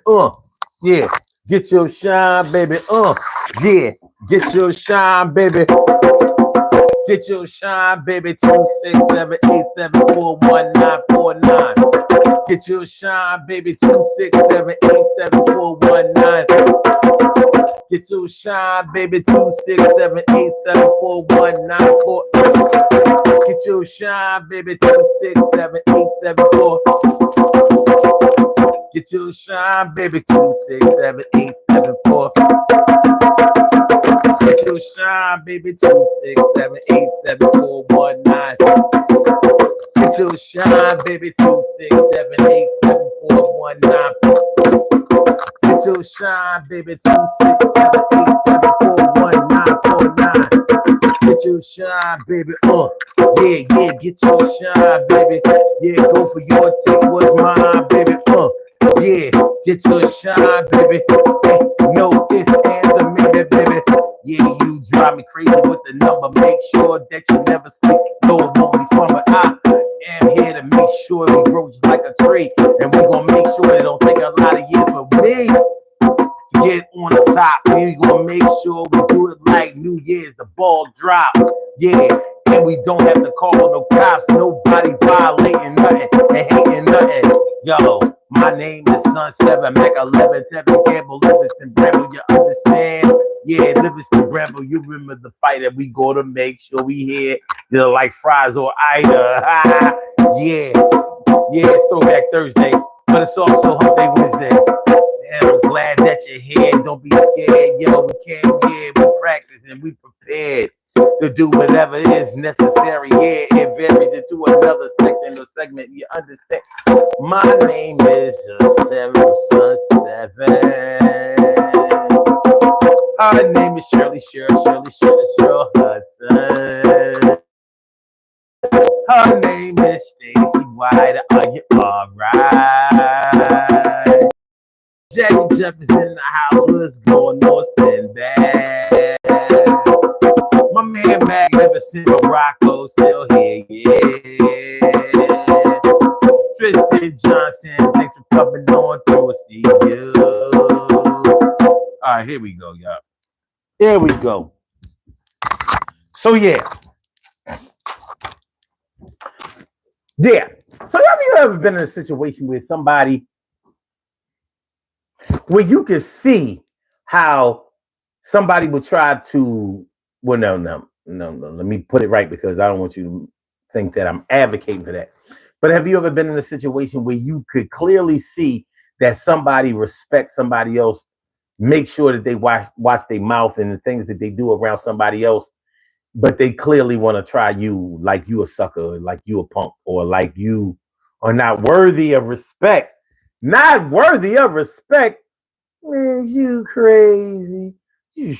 Yeah. Get your shine, baby. Yeah. Get your shine, baby. Get your shine, baby. 267-874-1949. Get your shine, baby. 267-874-19. Get your shine, baby. 267-874-1949. Get your shine, baby. 267-874. Get your shine, baby. 267-874. Get your shine, baby. 267-874-19. Get your shine, baby. 267-874-19. Get your shine, baby. 267-874-1949. Get your shine, baby. Yeah, get your shine, baby. Yeah, go for your take what's mine, baby. Yeah, get your shine, baby. Hey, no ifs, ands, or maybe, baby. Yeah, you drive me crazy with the number. Make sure that you never sleep. No, it won't be fun, but I am here to make sure we grow just like a tree. And we're going to make sure it don't take a lot of years for me to get on the top. We're going to make sure we do it like New Year's, the ball drop. Yeah, and we don't have to call no cops. Nobody violating nothing and hating nothing. Yo, my name is Sun 7, Mac 11, Tevin Campbell, Livingston Bramble, you understand? Yeah, Livingston Bramble, you remember the fight that we go to make sure we hear, like fries or Ida. Yeah, it's Throwback Thursday, but it's also Hump Day Wednesday. And I'm glad that you're here. Don't be scared. Yo, we came here, we practice and we prepared to do whatever is necessary. Yeah, it varies into another section or segment. You understand? My name is Sun 7. Her name is Shirley Hudson. Her name is Stacy White. Are you alright? Jackson Jefferson in the house. What's going on? Stand back. My man Magnificent Morocco still here. Yeah. Tristan Johnson, thanks for coming on through. See you. All right, here we go, y'all. Here we go. So yeah. So have you ever been in a situation with somebody where you can see how somebody would try to, well, no, let me put it right because I don't want you to think that I'm advocating for that. But have you ever been in a situation where you could clearly see that somebody respects somebody else, make sure that they watch their mouth and the things that they do around somebody else, but they clearly want to try you like you a sucker, like you a punk, or like you are not worthy of respect? Not worthy of respect? Man, you crazy. You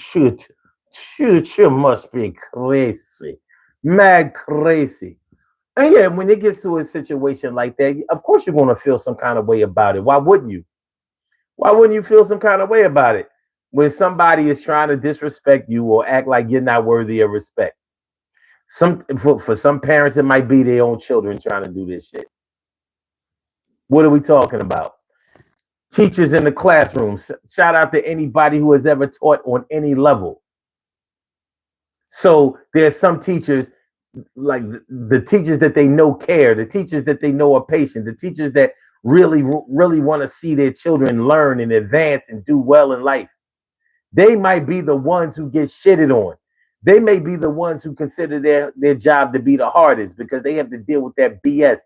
must be crazy. Mad crazy. And yeah, when it gets to a situation like that, of course you're going to feel some kind of way about it. Why wouldn't you? Why wouldn't you feel some kind of way about it when somebody is trying to disrespect you or act like you're not worthy of respect? For some parents, it might be their own children trying to do this shit. What are we talking about? Teachers in the classroom. Shout out to anybody who has ever taught on any level. So there's some teachers, like the teachers that they know care, the teachers that they know are patient, the teachers that really, really want to see their children learn and advance and do well in life. They might be the ones who get shitted on. They may be the ones who consider their job to be the hardest because they have to deal with that BS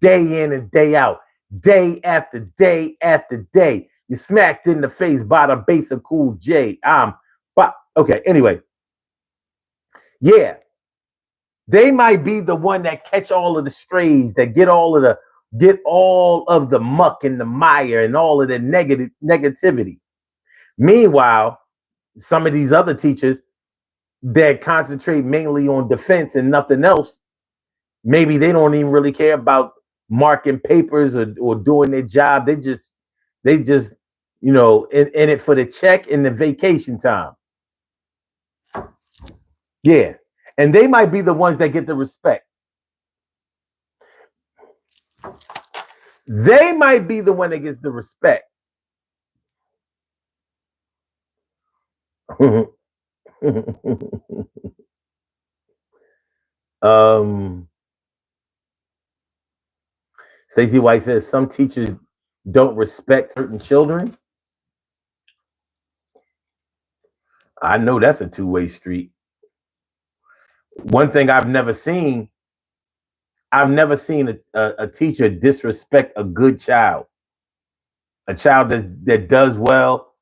day in and day out, day after day after day. You're smacked in the face by the base of Cool J. But okay, anyway. Yeah, they might be the one that catch all of the strays, that get all of the muck and the mire and all of the negativity. Meanwhile, some of these other teachers that concentrate mainly on defense and nothing else, maybe they don't even really care about marking papers or doing their job. They just in it for the check and the vacation time. Yeah. And they might be the ones that get the respect. They might be the one that gets the respect. Stacey White says some teachers don't respect certain children. I know that's a two-way street. One thing I've never seen a teacher disrespect a good child. A child that does well,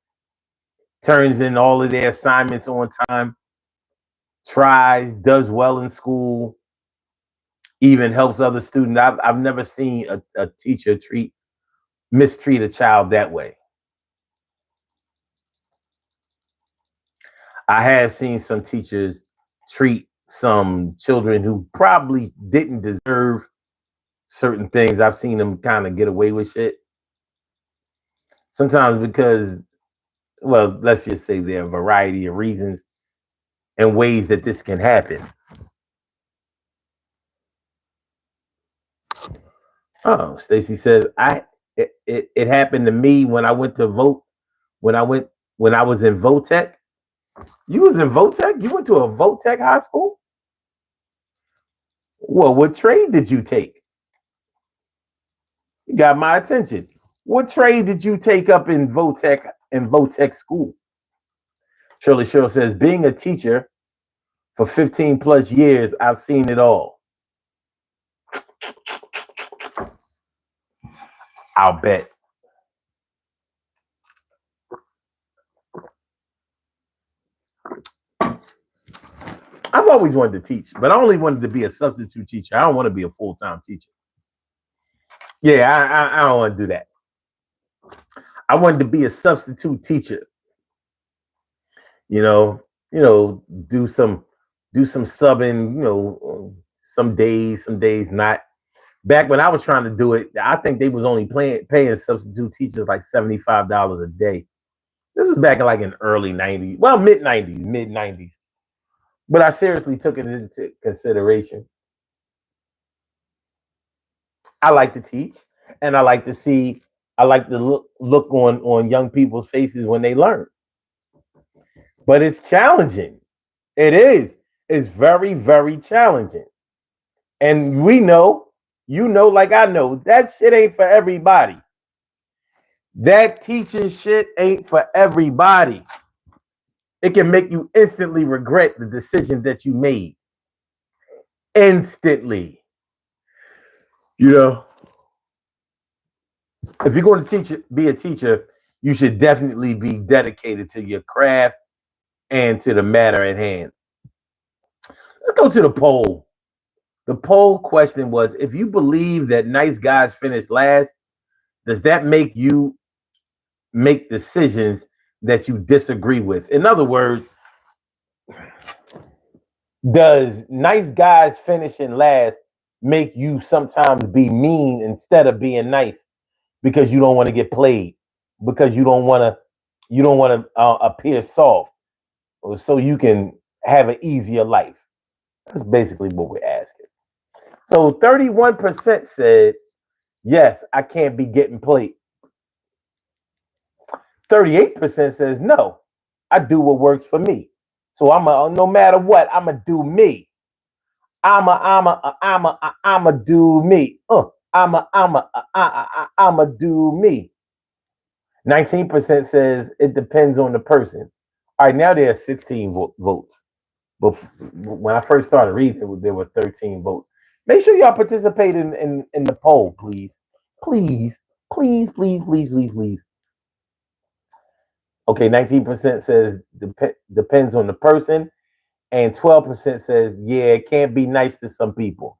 turns in all of their assignments on time, tries, does well in school, even helps other students. I've never seen a teacher mistreat a child that way. I have seen some teachers treat some children who probably didn't deserve certain things. I've seen them kind of get away with shit. Sometimes because, well, let's just say there are a variety of reasons and ways that this can happen. Oh, Stacy says it happened to me when I went to vote. When I was in Votech. You was in Votech? You went to a Votech high school? Well, what trade did you take? You got my attention. What trade did you take up in Votech school? Shirley Cheryl says, being a teacher for 15 plus years, I've seen it all. I'll bet. I've always wanted to teach, but I only wanted to be a substitute teacher. I don't want to be a full-time teacher. Yeah, I don't want to do that. I wanted to be a substitute teacher. Do some subbing, some days not. Back when I was trying to do it, I think they was only paying substitute teachers like $75 a day. This was back in early 90s, well, mid 90s. But I seriously took it into consideration. I like to teach, and I like to look on young people's faces when they learn. But it's challenging. It is. It's very, very challenging. And we know, like I know, that shit ain't for everybody. That teaching shit ain't for everybody. It can make you instantly regret the decision that you made. Instantly. If you're going to be a teacher, you should definitely be dedicated to your craft and to the matter at hand. Let's go to the poll. The poll question was, if you believe that nice guys finish last, does that make you make decisions that you disagree with? In other words, does nice guys finishing last make you sometimes be mean instead of being nice because you don't want to get played, because you don't want to appear soft, or so you can have an easier life? That's basically what we're asking. So 31% said, yes, I can't be getting played. 38% says, no, I do what works for me. So no matter what, I'ma do me. I'ma do me. I'ma do me. 19% says it depends on the person. All right, now there's 16 votes. But when I first started reading, there were 13 votes. Make sure y'all participate in the poll, please. Please, please, please, please, please, please. Okay, 19% says depends on the person, and 12% says, yeah, it can't be nice to some people.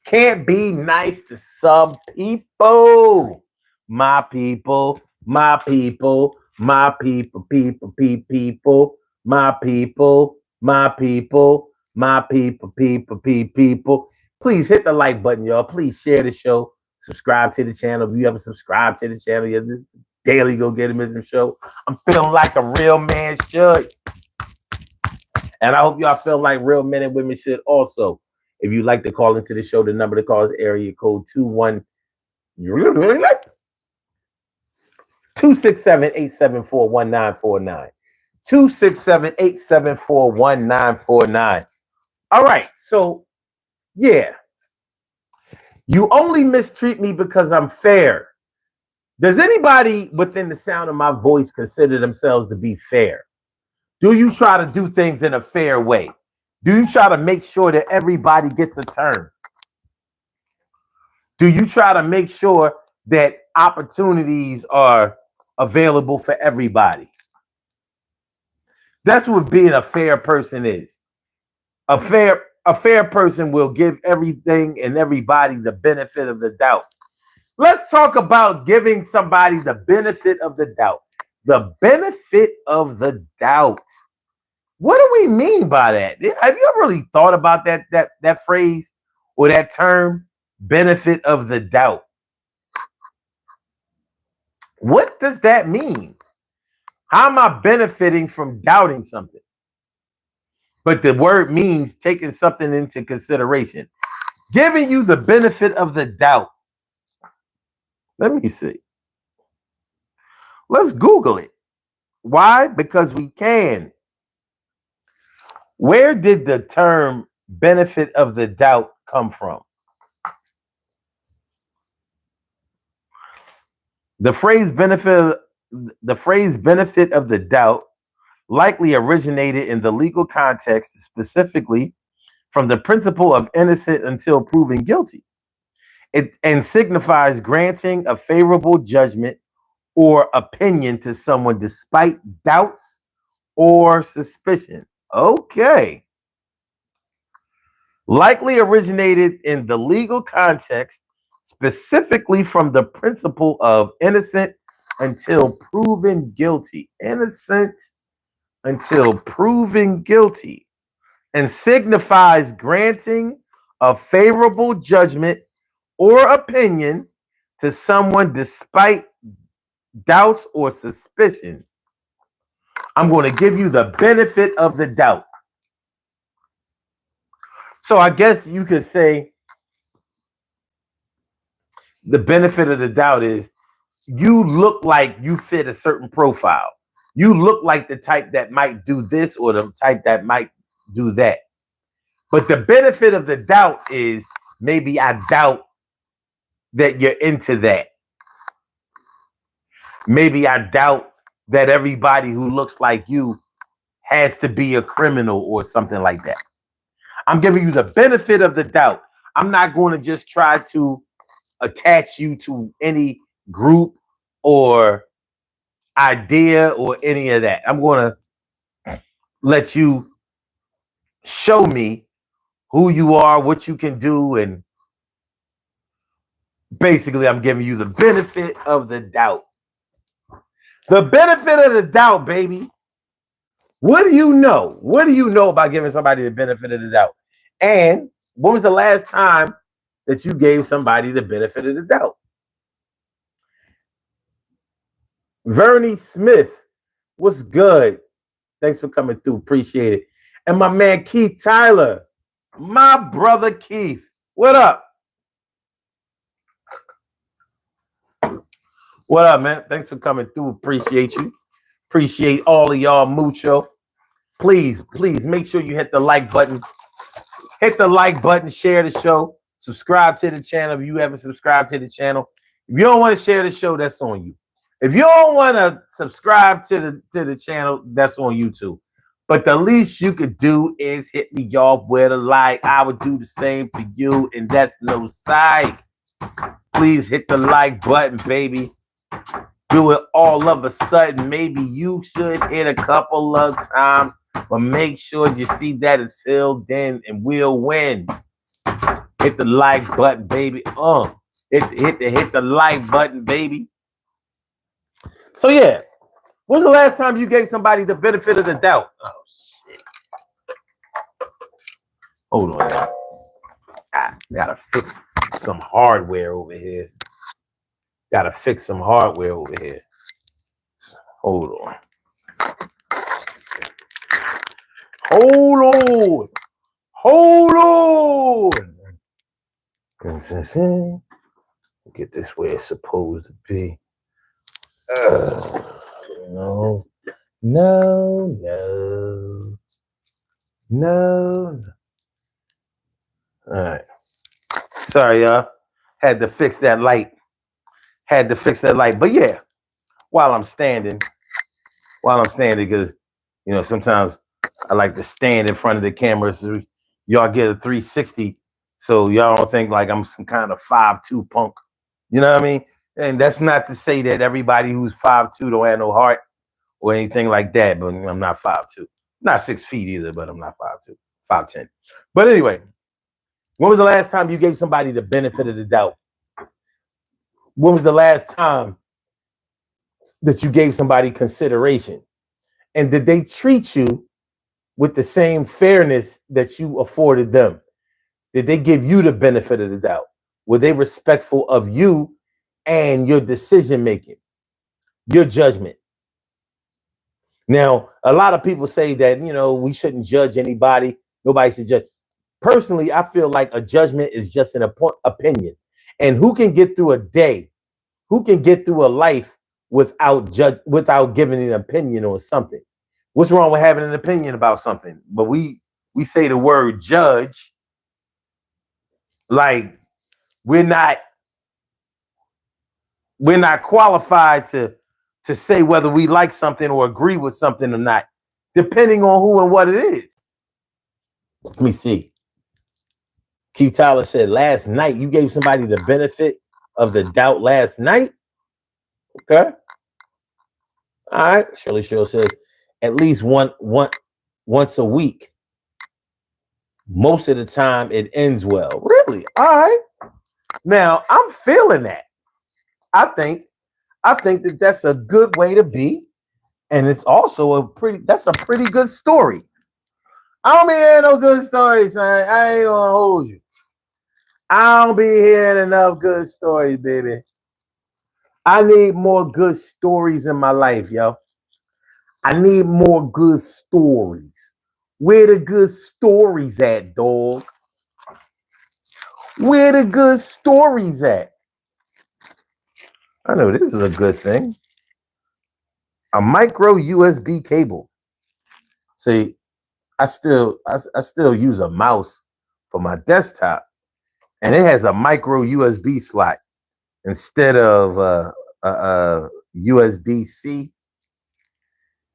Can't be nice to some people. My people, my people, my people, people, my people, my people, my people. Please hit the like button, y'all. Please share the show. Subscribe to the channel. If you haven't subscribed to the channel yet, this daily Go Get Him show. I'm feeling like a real man should. And I hope y'all feel like real men and women should also. If you'd like to call into the show, the number to call is area code 267-874-1949. 267-874-1949. All right, so yeah. You only mistreat me because I'm fair. Does anybody within the sound of my voice consider themselves to be fair? Do you try to do things in a fair way? Do you try to make sure that everybody gets a turn? Do you try to make sure that opportunities are available for everybody? That's what being a fair person is. A fair person will give everything and everybody the benefit of the doubt. Let's talk about giving somebody the benefit of the doubt. The benefit of the doubt. What do we mean by that? Have you ever really thought about that phrase or that term, benefit of the doubt? What does that mean? How am I benefiting from doubting something? But the word means taking something into consideration. Giving you the benefit of the doubt. Let me see. Let's Google it. Why? Because we can. Where did the term benefit of the doubt come from? The phrase benefit of the doubt likely originated in the legal context, specifically from the principle of innocent until proven guilty. And signifies granting a favorable judgment or opinion to someone despite doubts or suspicion. Okay. Likely originated in the legal context, specifically from the principle of innocent until proven guilty. Innocent until proven guilty. And signifies granting a favorable judgment or opinion to someone despite doubts or suspicions. I'm going to give you the benefit of the doubt. So I guess you could say the benefit of the doubt is you look like you fit a certain profile. You look like the type that might do this or the type that might do that. But the benefit of the doubt is maybe I doubt that you're into that. Maybe I doubt that everybody who looks like you has to be a criminal or something like that. I'm giving you the benefit of the doubt. I'm not going to just try to attach you to any group or idea or any of that. I'm going to let you show me who you are, what you can do, and basically I'm giving you the benefit of the doubt. The benefit of the doubt, baby. What do you know? What do you know about giving somebody the benefit of the doubt? And when was the last time that you gave somebody the benefit of the doubt? Vernie Smith, what's good? Thanks for coming through. Appreciate it. And my man Keith Tyler, my brother Keith. What up? What up, man? Thanks for coming through. Appreciate you. Appreciate all of y'all mucho. please make sure you hit the like button. Hit the like button, share the show, subscribe to the channel if you haven't subscribed to the channel. If you don't want to share the show, that's on you. If you don't want to subscribe to the channel, that's on you too. But the least you could do is hit me off with a like. I would do the same for you, and that's no psych. Please hit the like button, baby. Do it all of a sudden. Maybe you should hit a couple of times, but make sure you see that it's filled in and we'll win. Hit the like button, baby. Hit the like button, baby. So yeah, when's the last time you gave somebody the benefit of the doubt? Oh shit. Hold on now. I gotta fix some hardware over here. Gotta fix some hardware over here. Hold on. Hold on. Get this where it's supposed to be. No. All right. Sorry, y'all. Had to fix that light. But yeah, while I'm standing, because sometimes I like to stand in front of the camera so y'all get a 360, so y'all don't think like I'm some kind of 5'2" punk. You know what I mean? And that's not to say that everybody who's 5'2" don't have no heart or anything like that, but I'm not 5'2". Not 6 feet either, but I'm not 5'2", 5'10". But anyway, when was the last time you gave somebody the benefit of the doubt? When was the last time that you gave somebody consideration? And did they treat you with the same fairness that you afforded them? Did they give you the benefit of the doubt? Were they respectful of you and your decision making, your judgment? Now, a lot of people say that, we shouldn't judge anybody. Nobody should judge. Personally, I feel like a judgment is just an opinion. And who can get through a day? Who can get through a life without giving an opinion on something? What's wrong with having an opinion about something? But we say the word judge like we're not qualified to say whether we like something or agree with something or not, depending on who and what it is. Let me see. Keith Tyler said, last night you gave somebody the benefit of the doubt last night. Okay. All right. Shirley Show says at least once a week. Most of the time it ends well. Really? All right. Now I'm feeling that. I think that that's a good way to be. And it's also that's a pretty good story. I don't be hearing no good stories, son. I ain't gonna hold you. I don't be hearing enough good stories, baby. I need more good stories in my life, yo. I need more good stories. Where the good stories at, dog? Where the good stories at? I know this is a good thing. A micro USB cable. See, I still use a mouse for my desktop, and it has a micro USB slot instead of USB-C.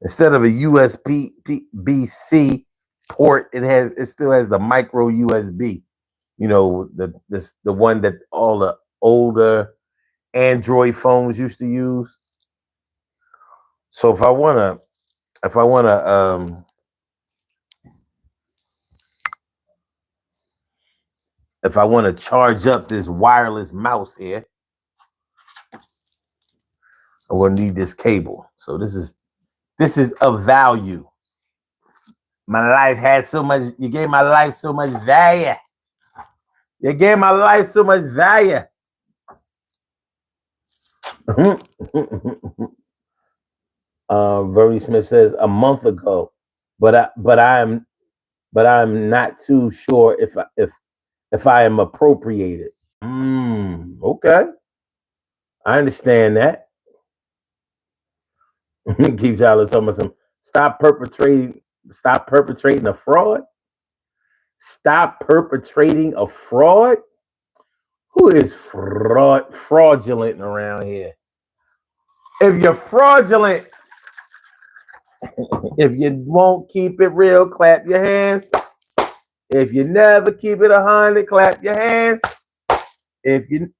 Instead of a USB-C port, it still has the micro USB. The one that all the older Android phones used to use. So if I wanna charge up this wireless mouse here, I'm gonna need this cable. So this is of value. My life had so much. You gave my life so much value. You gave my life so much value. Vernie Smith says a month ago, but I'm not too sure if I am appropriated. Okay, I understand that. Keep Tyler talking about some. Stop perpetrating Stop perpetrating a fraud. Stop perpetrating a fraud. Who is fraudulent around here? If you're fraudulent, if you won't keep it real, clap your hands. If you never keep it 100, clap your hands. If you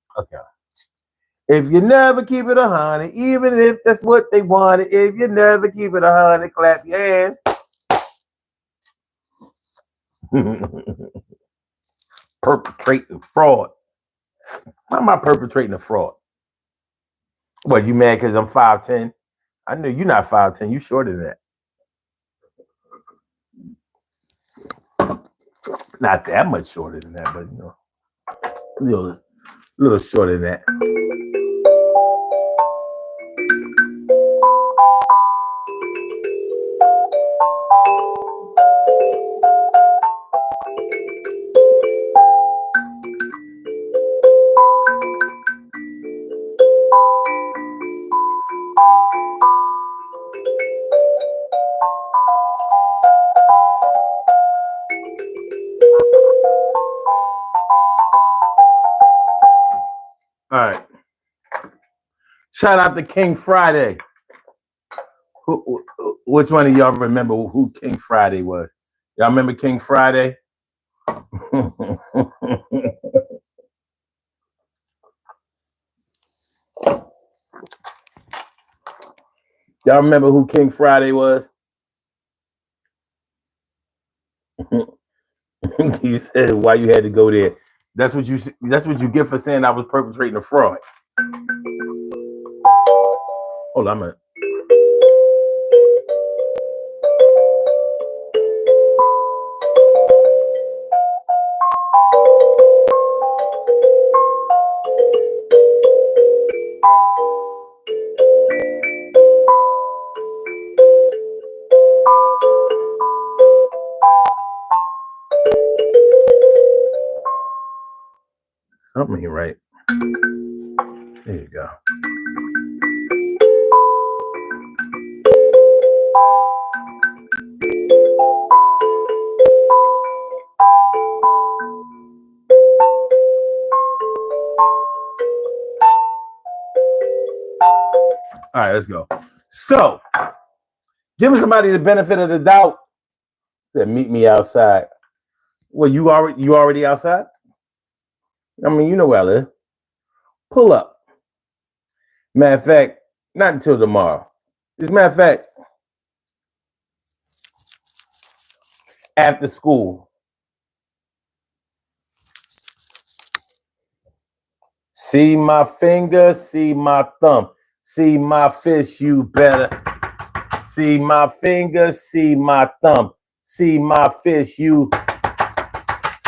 never keep it 100, even if that's what they wanted, if you never keep it 100, clap your hands. Perpetrating fraud. How am I perpetrating a fraud? What, you mad because I'm 5'10"? I know you're not 5'10", you shorter than that. Not that much shorter than that, but a little shorter than that. All right. Shout out to King Friday. Which one of y'all remember who King Friday was? Y'all remember King Friday? Y'all remember who King Friday was? You said why you had to go there. That's what you get for saying I was perpetrating a fraud. Hold on a minute. Something ain't right. There you go. All right, let's go. So, giving somebody the benefit of the doubt that meet me outside. Well, you already outside? I mean, you know where I live. Pull up. Matter of fact, not until tomorrow. As a matter of fact, after school. See my finger, see my thumb. See my fist, you better. See my finger, see my thumb. See my fist, you.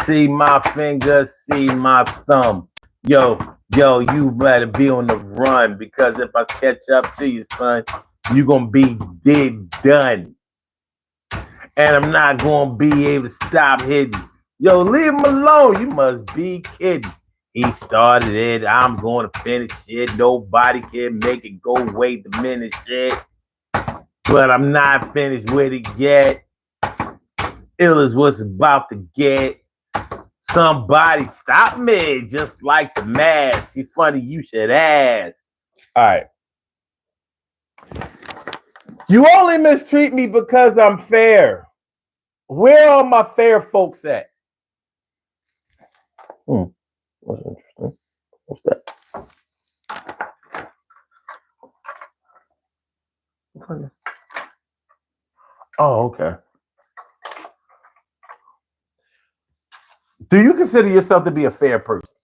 See my finger, see my thumb. Yo, you better be on the run because if I catch up to you, son, you're going to be dead done. And I'm not going to be able to stop hitting. Yo, leave him alone. You must be kidding. He started it. I'm going to finish it. Nobody can make it go away the minute shit. But I'm not finished with it yet. Ill is what's about to get. Somebody stop me, just like the mask. See, funny you should ask. All right. You only mistreat me because I'm fair. Where are my fair folks at? That's interesting. What's that? Oh, okay. Do you consider yourself to be a fair person?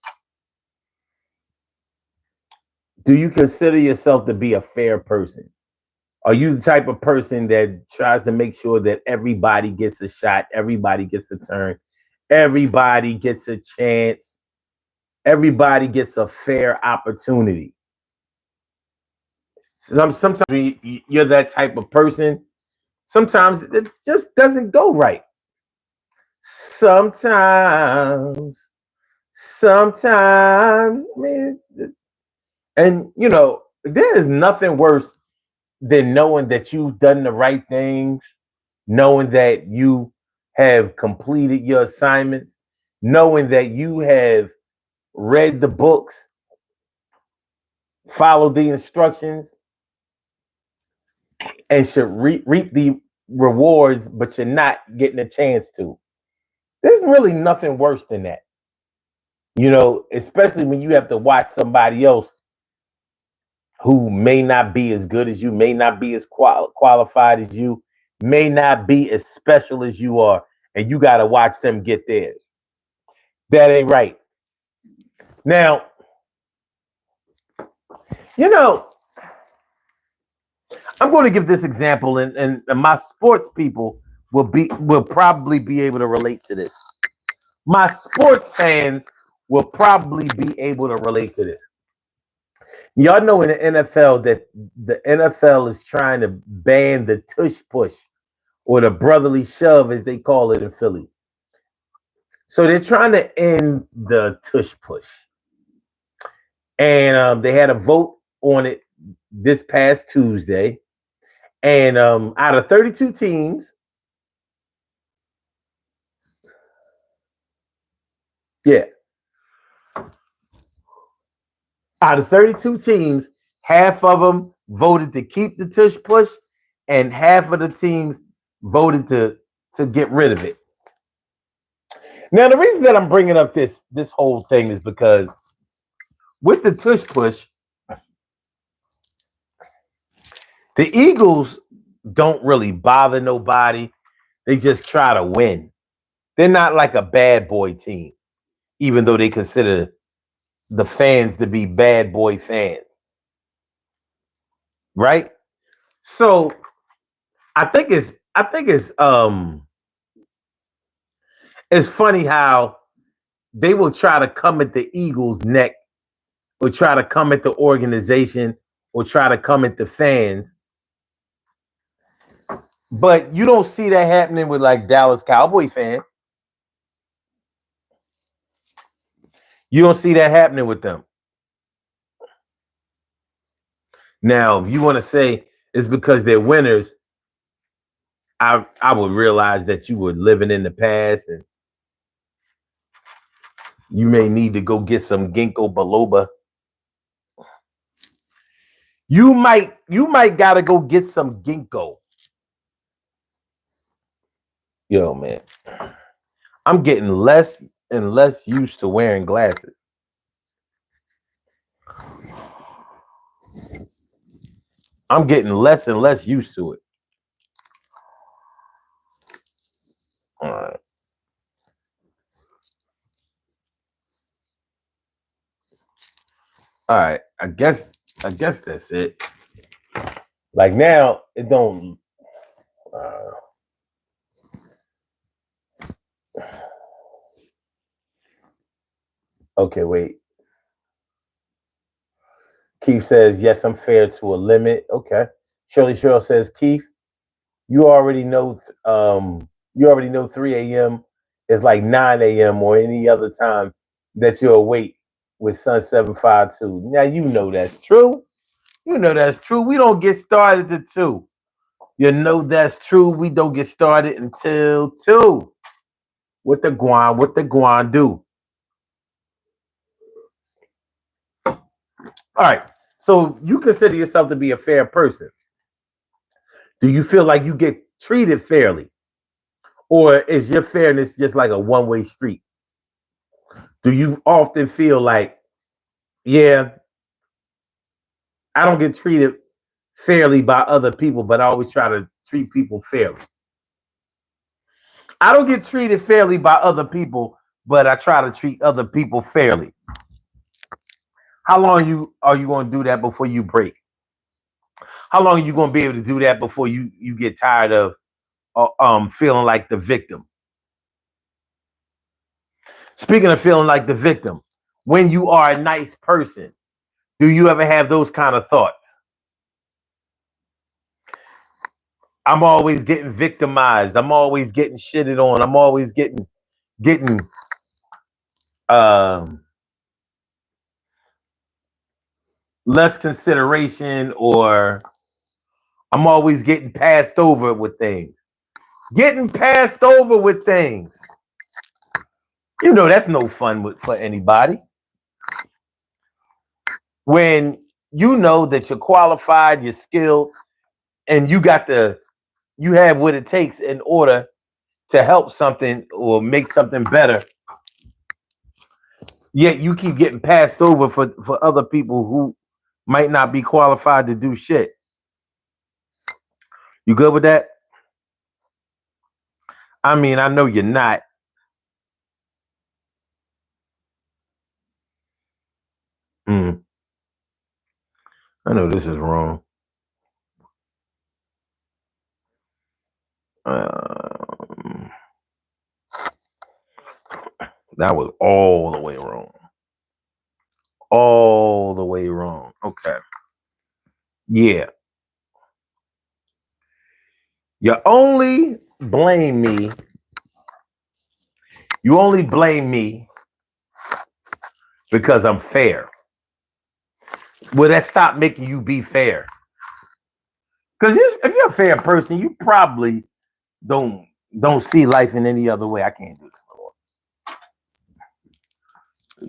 Do you consider yourself to be a fair person? Are you the type of person that tries to make sure that everybody gets a shot, everybody gets a turn, everybody gets a chance, everybody gets a fair opportunity? Sometimes you're that type of person. Sometimes it just doesn't go right. Sometimes, I mean, and you know, there is nothing worse than knowing that you've done the right things, knowing that you have completed your assignments, knowing that you have read the books, followed the instructions, and should reap the rewards, but you're not getting a chance to. There's really nothing worse than that. Especially when you have to watch somebody else who may not be as good as you, may not be as qualified as you, may not be as special as you are, and you got to watch them get theirs. That ain't right. Now, I'm going to give this example, and my sports people will probably be able to relate to this. My sports fans will probably be able to relate to this. Y'all know in the NFL that the NFL is trying to ban the tush push or the brotherly shove, as they call it in Philly. So they're trying to end the tush push. And they had a vote on it this past Tuesday. And out of 32 teams, out of 32 teams, half of them voted to keep the tush push, and half of the teams voted to get rid of it. Now, the reason that I'm bringing up this whole thing is because with the tush push, the Eagles don't really bother nobody. They just try to win. They're not like a bad boy team, even though they consider the fans to be bad boy fans. Right? So I think it's funny how they will try to come at the Eagles' neck, or try to come at the organization, or try to come at the fans. But you don't see that happening with like Dallas Cowboy fans. You don't see that happening with them. Now, if you want to say it's because they're winners, I would realize that you were living in the past and you may need to go get some ginkgo biloba. You might gotta go get some ginkgo. Yo, man, I'm getting less and less used to wearing glasses. I'm getting less and less used to it. All right. All right. I guess that's it. Like now, it don't. Okay, wait. Keith says, yes, I'm fair to a limit. Okay. Shirley Cheryl says, Keith, you already know 3 a.m. is like 9 a.m. or any other time that you're awake with Sun 752. Now you know that's true. You know that's true. We don't get started at 2. You know that's true. We don't get started until 2. What the guan do? All right. So you consider yourself to be a fair person. Do you feel like you get treated fairly? Or is your fairness just like a one-way street? Do you often feel like, yeah, I don't get treated fairly by other people, but I always try to treat people fairly? I don't get treated fairly by other people, but I try to treat other people fairly. How long are you going to do that before you break? How long are you going to be able to do that before you get tired of feeling like the victim? Speaking of feeling like the victim, when you are a nice person, do you ever have those kind of thoughts? I'm always getting victimized. I'm always getting shitted on. I'm always getting less consideration, or I'm always getting passed over with things. Getting passed over with things. You know that's no fun for anybody. When you know that you're qualified, you're skilled, and you have what it takes in order to help something or make something better. Yet you keep getting passed over for other people who might not be qualified to do shit. You good with that? I mean, I know you're not. I know this is wrong. That was all the way wrong. All the way wrong. Okay. Yeah. You only blame me. You only blame me because I'm fair. Will that stop making you be fair? Because if you're a fair person, you probably don't see life in any other way. I can't do this no more.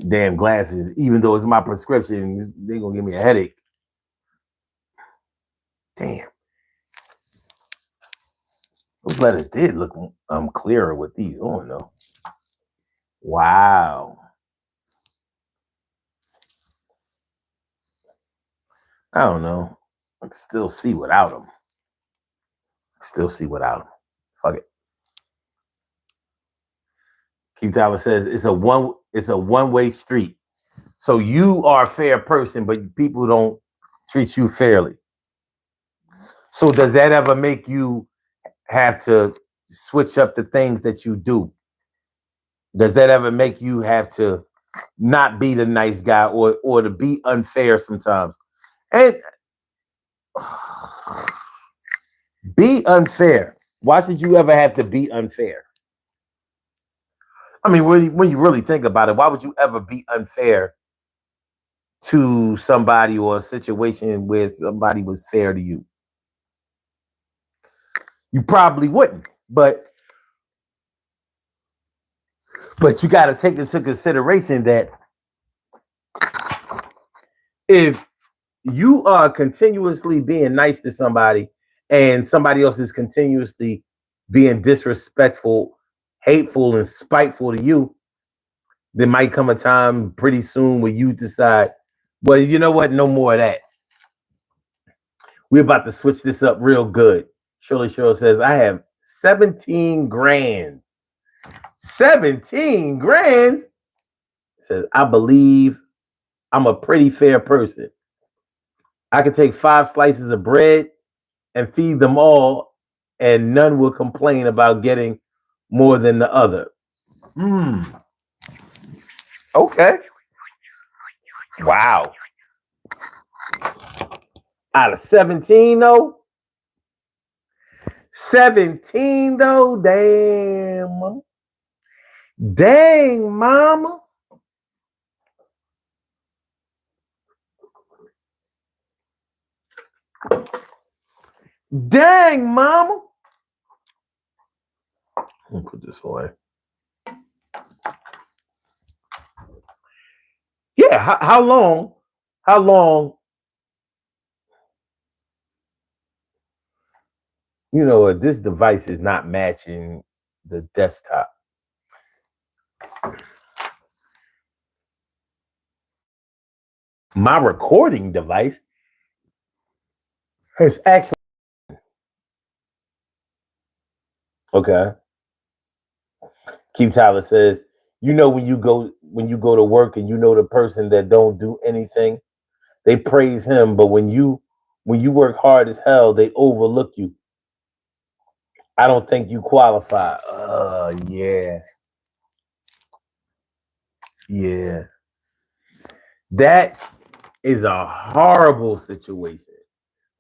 Damn glasses, even though it's my prescription, they're gonna give me a headache. Damn. Those letters did look clearer with these on though. Wow. I don't know. I can still see without them. Fuck it. Keith Tyler says it's a one-way street. So you are a fair person, but people don't treat you fairly. So does that ever make you have to switch up the things that you do? Does that ever make you have to not be the nice guy or to be unfair sometimes? And be unfair. Why should you ever have to be unfair? I mean, when you really think about it, why would you ever be unfair to somebody or a situation where somebody was fair to you? You probably wouldn't, but you got to take into consideration that if you are continuously being nice to somebody and somebody else is continuously being disrespectful, hateful, and spiteful to you, there might come a time pretty soon where you decide, well, you know what? No more of that. We're about to switch this up real good. Shirley Cheryl says, I have 17 grand. 17 grand? Says, I believe I'm a pretty fair person. I could take 5 slices of bread and feed them all, and none will complain about getting more than the other. Okay. Wow. Out of 17, though? 17, though? Damn. Dang, mama. Dang, mama. Let me put this away. Yeah, how long? You know what? This device is not matching the desktop. My recording device has actually. Okay. Keith Tyler says, you know, when you go to work and you know the person that don't do anything, they praise him, but when you work hard as hell, they overlook you. I don't think you qualify. Yeah. Yeah. That is a horrible situation.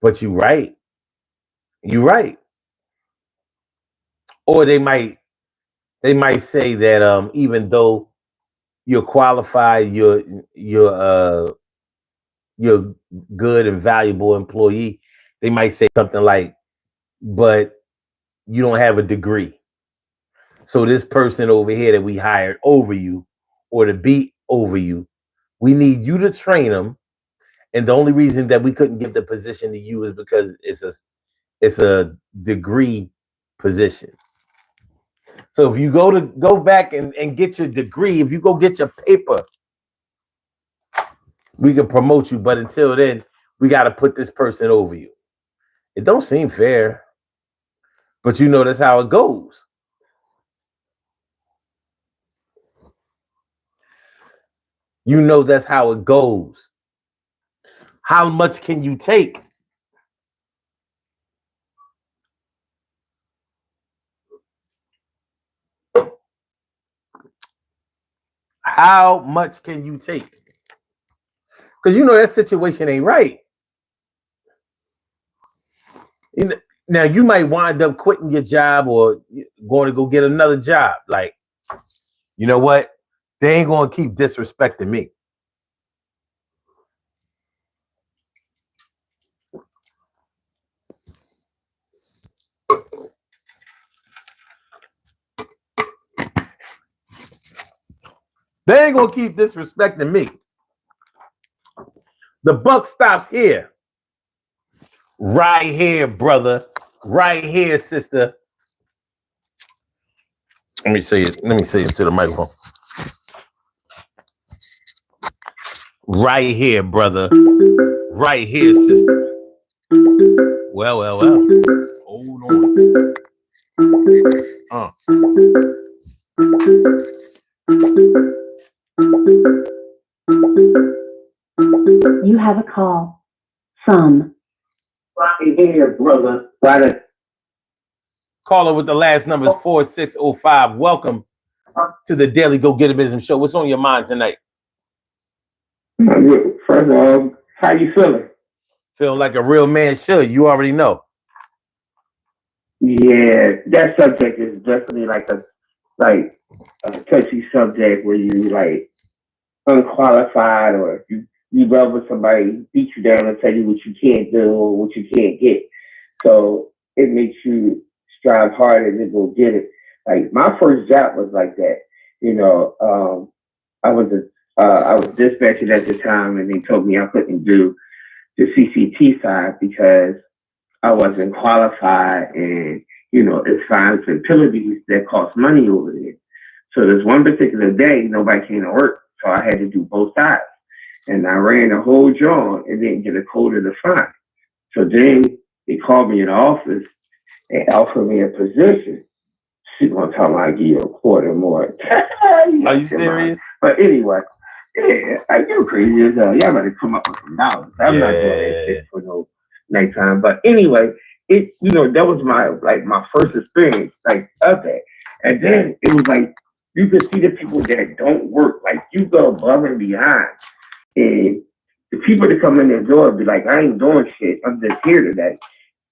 But you're right. You're right. Or they might say that even though you're qualified, you're good and valuable employee, they might say something like, but you don't have a degree. So this person over here that we hired over you or to be over you, we need you to train them. And the only reason that we couldn't give the position to you is because it's a degree position. So if you go back and get your degree, if you go get your paper, we can promote you. But until then, we got to put this person over you. It don't seem fair, but you know that's how it goes. You know that's how it goes. How much can you take? How much can you take? Because you know that situation ain't right. Now you might wind up quitting your job or going to go get another job. Like, you know what? They ain't going to keep disrespecting me. They ain't going to keep disrespecting me. The buck stops here. Right here, brother. Right here, sister. Let me say it to the microphone. Right here, brother. Right here, sister. Well. Hold on. You have a call from. Right here, brother. Right. Caller with the last number is 4605. Welcome to the Daily Go Get a Business Show. What's on your mind tonight? First of all, how you feeling? Feeling like a real man should. You already know. Yeah, that subject is definitely like a touchy subject where you like unqualified, or if you rather somebody beat you down and tell you what you can't do or what you can't get. So it makes you strive harder to go get it. Like my first job was like that. You know, I was dispatching at the time, and they told me I couldn't do the CCT side because I wasn't qualified, and you know, it's fines and penalties that cost money over there. So there's one particular day nobody came to work, so I had to do both sides, and I ran the whole job and didn't get a code of the fine. So then they called me in the office and offered me a position. She's gonna tell me I give you a quarter more. Are you serious? But anyway, yeah, like you're crazy as hell. Y'all better come up with some dollars. I'm not doing that shit for no next time. But anyway, that was my first experience of that. And then it was like you could see the people that don't work, like you go above and beyond. And the people that come in their door be like, I ain't doing shit. I'm just here today.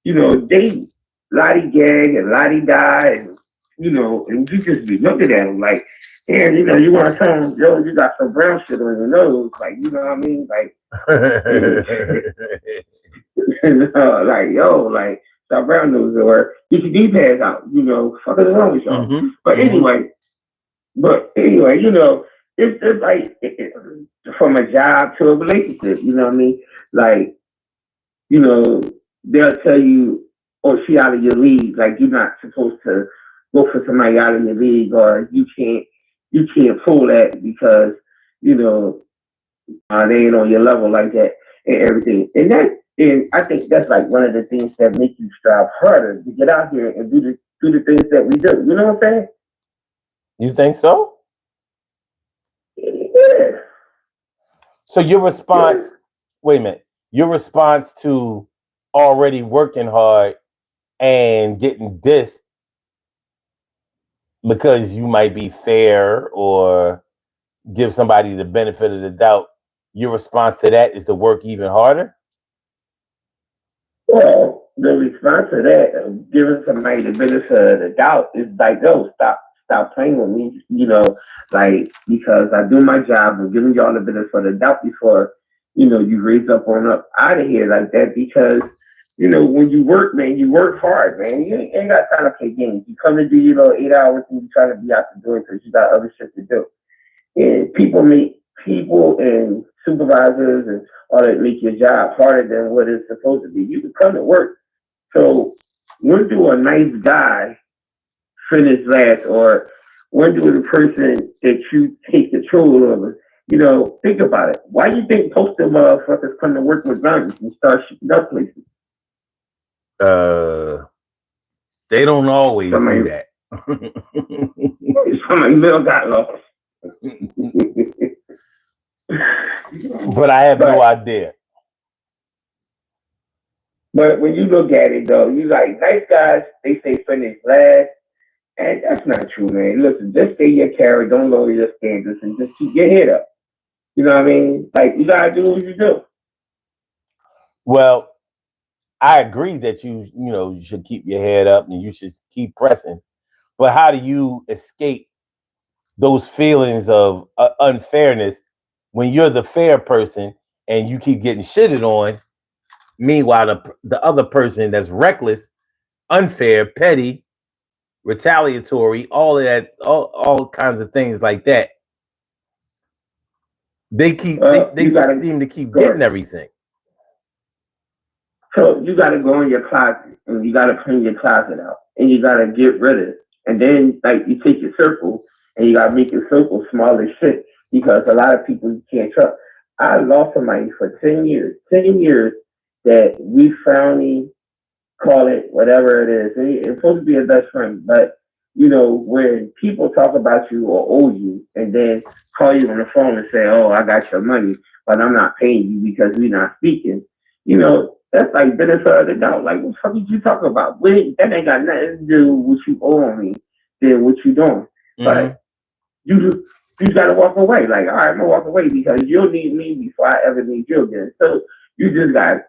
You know, they lottie-gag and lottie-die, and and you just be looking at them like, and you want to tell them, yo, you got some brown shit on your nose, like, you know what I mean? Like, like, yo, like, stop brown nose, or get your D-pads out, fuck it wrong with y'all. Mm-hmm. But anyway, it's like from a job to a relationship, you know what I mean? Like, they'll tell you, oh, she out of your league, like you're not supposed to go for somebody out of your league, or you can't pull that because, they ain't on your level like that and everything. And I think that's like one of the things that make you strive harder to get out here and do the things that we do. You know what I'm saying? You think so? Yeah. So your response, wait a minute, your response to already working hard and getting dissed because you might be fair or give somebody the benefit of the doubt, your response to that is to work even harder? Well, the response to that, of giving somebody the benefit of the doubt, is like, yo, stop playing with me, because I do my job of giving y'all the benefit of the doubt before, you raise up on up out of here like that, because when you work, man, you work hard, man. You ain't got time to play games. You come to do your little 8 hours and you try to be out the door because you got other shit to do. And people and supervisors and all that make your job harder than what it's supposed to be. You can come to work. So when do a nice guy finish last, or when do the person that you take control over? Think about it. Why do you think postal motherfuckers come to work with guns and start shooting up places? They don't always do that. Somebody little got lost. But I have no idea. But when you look at it, though, you like nice guys, they say finish last. And that's not true, man. Listen, just stay your carry, don't lower your standards, and just keep your head up. You know what I mean? Like, you gotta do what you do. Well, I agree that you should keep your head up and you should keep pressing. But how do you escape those feelings of unfairness when you're the fair person and you keep getting shitted on? Meanwhile, the other person that's reckless, unfair, petty, retaliatory, all of that, all kinds of things like that. They seem to keep getting everything. So you got to go in your closet and you got to clean your closet out and you got to get rid of it. And then like you take your circle and you got to make your circle small as shit because a lot of people you can't trust. I lost somebody for 10 years that we finally call it whatever it is. It's supposed to be a best friend, but when people talk about you or owe you and then call you on the phone and say, "Oh, I got your money, but I'm not paying you because we're not speaking," that's like benefit of the doubt. Like, what the fuck did you talk about? That ain't got nothing to do with what you owe me than what you doing. Mm-hmm. But you gotta walk away. Like, all right, I'm gonna walk away because you'll need me before I ever need you again. So you just gotta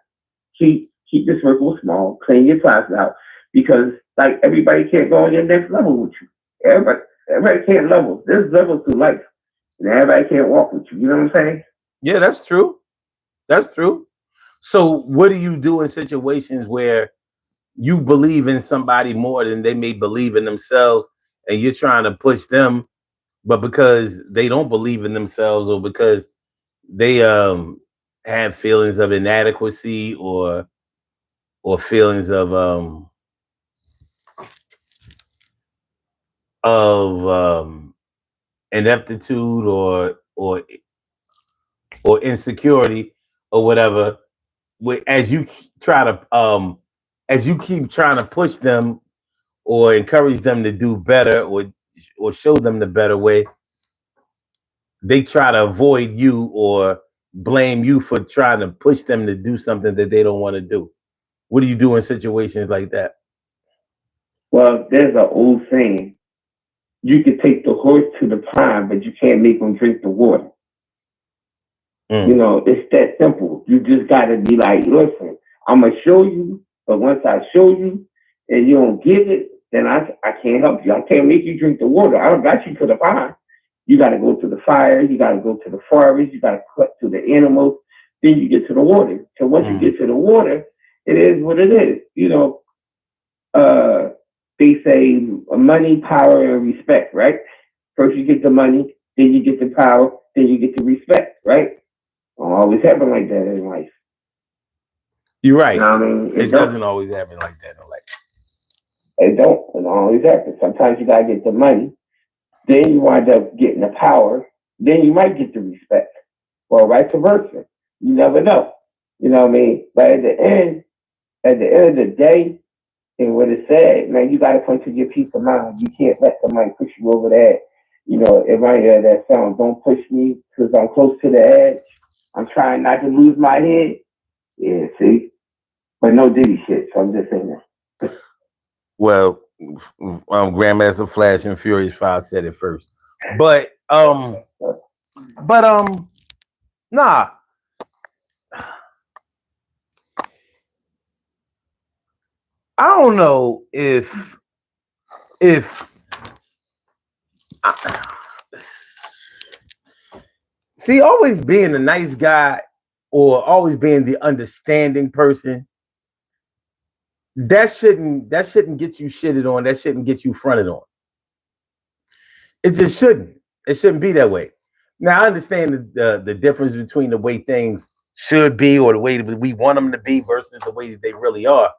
keep the circle small, clean your closet out, because like everybody can't go on your next level with you. Everybody can't level. There's levels to life, and everybody can't walk with you. You know what I'm saying? Yeah, that's true. That's true. So what do you do in situations where you believe in somebody more than they may believe in themselves, and you're trying to push them, but because they don't believe in themselves or because they have feelings of inadequacy or feelings of ineptitude or insecurity or whatever, as you keep trying to push them or encourage them to do better or show them the better way, they try to avoid you or blame you for trying to push them to do something that they don't want to do. What do you do in situations like that? Well, there's an old saying: you can take the horse to the pond, but you can't make them drink the water. It's that simple. You just got to be like, listen, I'm going to show you, but once I show you and you don't get it, then I can't help you. I can't make you drink the water. I don't got you to the pond. You got to go to the fire. You got to go to the forest. You got to cut to the animals. Then you get to the water. So once you get to the water, it is what it is. They say money, power, and respect, right? First you get the money, then you get the power, then you get the respect, right? Don't always happen like that in life. You're right. You know what I mean? It doesn't always happen like that in life. It don't always happen. Sometimes you gotta get the money, then you wind up getting the power, then you might get the respect, or vice versa. You never know. You know what I mean? But at the end of the day, and what it said, man, you gotta come to your peace of mind. You can't let somebody push you over the edge. It reminds me of that song, "Don't Push Me Because I'm Close to the Edge. I'm trying not to lose my head." Yeah, see? But no Diddy shit, so I'm just saying that. Well, Grandmaster Flash and Furious 5 said it first. But nah. I don't know if see, always being a nice guy or always being the understanding person that shouldn't get you shitted on. That shouldn't get you fronted on. It just shouldn't. It shouldn't be that way. Now I understand the difference between the way things should be or the way that we want them to be versus the way that they really are.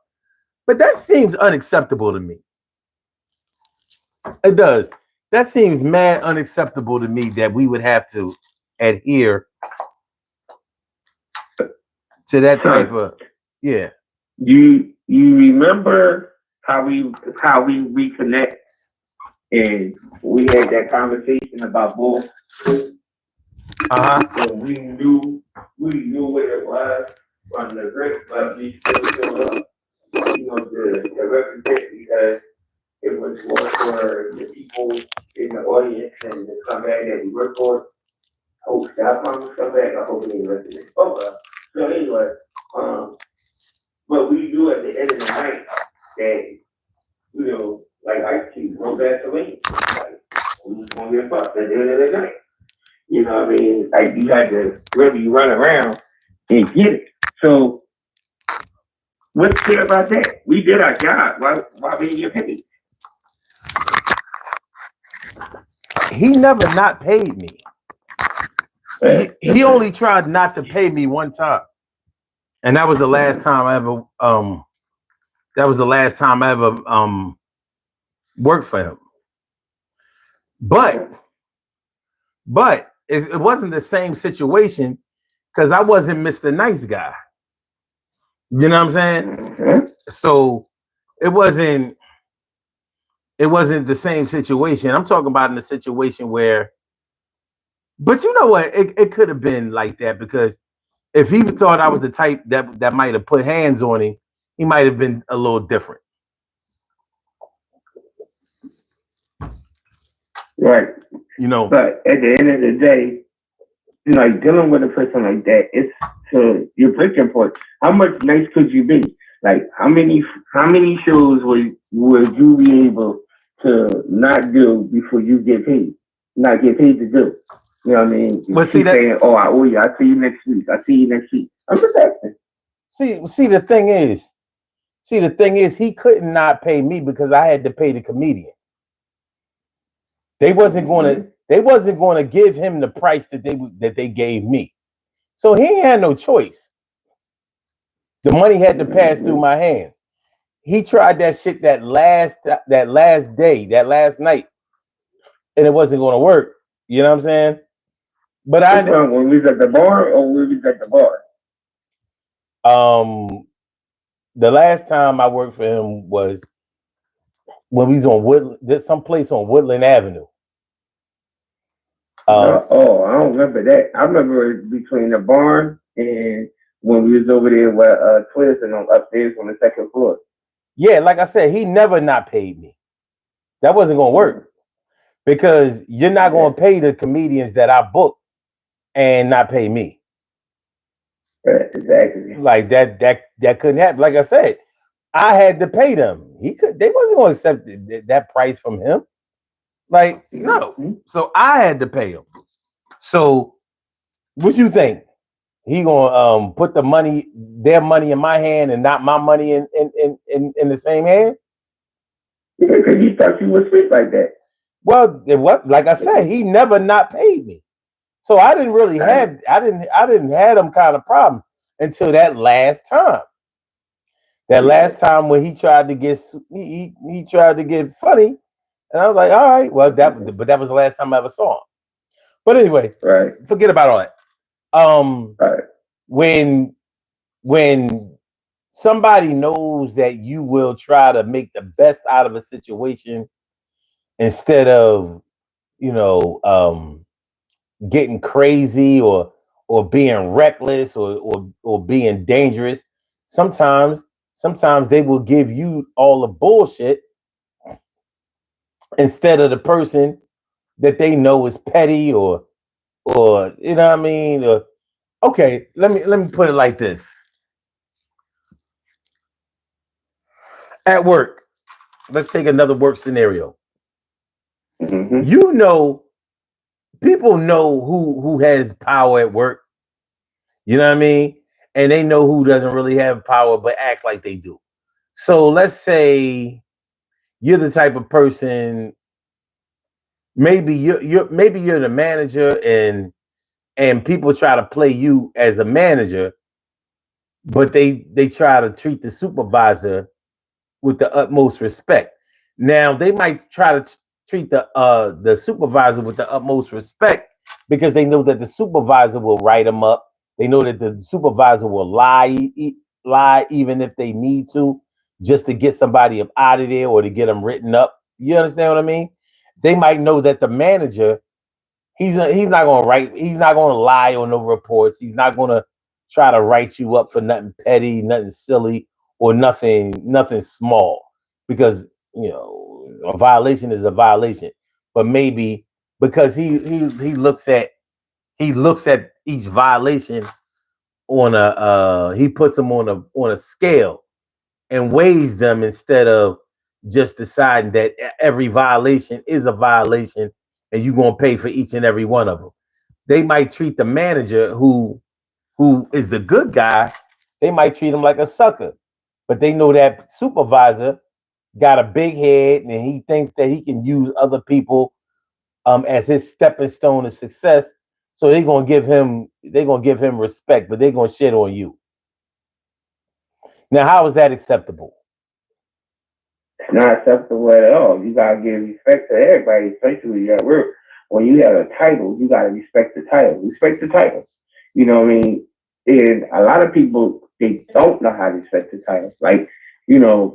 But that seems unacceptable to me. It does. That seems mad unacceptable to me that we would have to adhere to that type of You remember how we reconnect and we had that conversation about bull? So we knew what it was from the great, but we still showed up, the represent because it was more for the people in the audience and the comeback that we work for. Oh, that mom come back. I hope they listen to this. So anyway, but we knew at the end of the night that, like Ice Cube, no Vaseline. Like, we was going to get fucked at the end of the night. You know what I mean? Like, you had to really run around and get it. So, what's fair about that? We did our job. Why we didn't get paid? He never not paid me. He only tried not to pay me one time. And that was the last time I ever worked for him. But it wasn't the same situation because I wasn't Mr. Nice Guy. You know what I'm saying? So it wasn't the same situation. I'm talking about in a situation where, but you know what? It could have been like that because if he thought I was the type that might have put hands on him, he might have been a little different. Right. But at the end of the day, like dealing with a person like that, it's to your breaking point. How much nice could you be? Like how many shows would you be able to not do before you get paid? Not get paid to do. You know what I mean? But see that saying, "Oh, I owe you. I'll see you next week. I'll see you next week." I'm just asking. See, the thing is, he could not pay me because I had to pay the comedians. They wasn't going to give him the price that they gave me. So he had no choice. The money had to pass through my hands. He tried that shit that last night, and it wasn't going to work. You know what I'm saying? But when we was at the bar or we was at the bar? The last time I worked for him was when we was on Woodland. There's some place on Woodland Avenue. I don't remember that. I remember it between the barn and when we was over there with Twitter and upstairs on the second floor. Yeah, like I said, he never not paid me. That wasn't gonna work because you're not gonna pay the comedians that I book and not pay me. Exactly. Like that couldn't happen. Like I said, I had to pay them. They wasn't gonna accept that price from him. Like, no. So I had to pay him. So what you think? He gonna put their money in my hand and not my money in the same hand? Yeah, because he thought you was sweet like that. Well, like I said, he never not paid me. So I didn't really have them kind of problems until that last time. That last time when he tried to get funny, and I was like, all right, well that was the last time I ever saw him. But anyway, forget about all that. When somebody knows that you will try to make the best out of a situation instead of getting crazy or being reckless or being dangerous, sometimes they will give you all the bullshit instead of the person that they know is petty or you know what I mean. Okay, let me put it like this. At work, let's take another work scenario. People know who has power at work. You know what I mean? And they know who doesn't really have power but acts like they do. So let's say you're the type of person. Maybe you're the manager, and people try to play you as a manager, but they try to treat the supervisor with the utmost respect. Now they might try to treat the supervisor with the utmost respect because they know that the supervisor will write them up. They know that the supervisor will lie even if they need to, just to get somebody up out of there or to get them written up. You understand what I mean? They might know that the manager, he's not gonna write, he's not gonna lie on no reports. He's not gonna try to write you up for nothing petty, nothing silly, or nothing small. Because a violation is a violation. But maybe because he looks at each violation on a he puts them on a scale and weighs them instead of just deciding that every violation is a violation and you're gonna pay for each and every one of them. They might treat the manager who is the good guy, they might treat him like a sucker. But they know that supervisor got a big head and he thinks that he can use other people as his stepping stone to success. So they're gonna give him respect, but they're gonna shit on you. Now, how is that acceptable? It's not acceptable at all. You gotta give respect to everybody, especially when you at work. When you have a title, you gotta respect the title. Respect the title. You know what I mean? And a lot of people, they don't know how to respect the title. Like,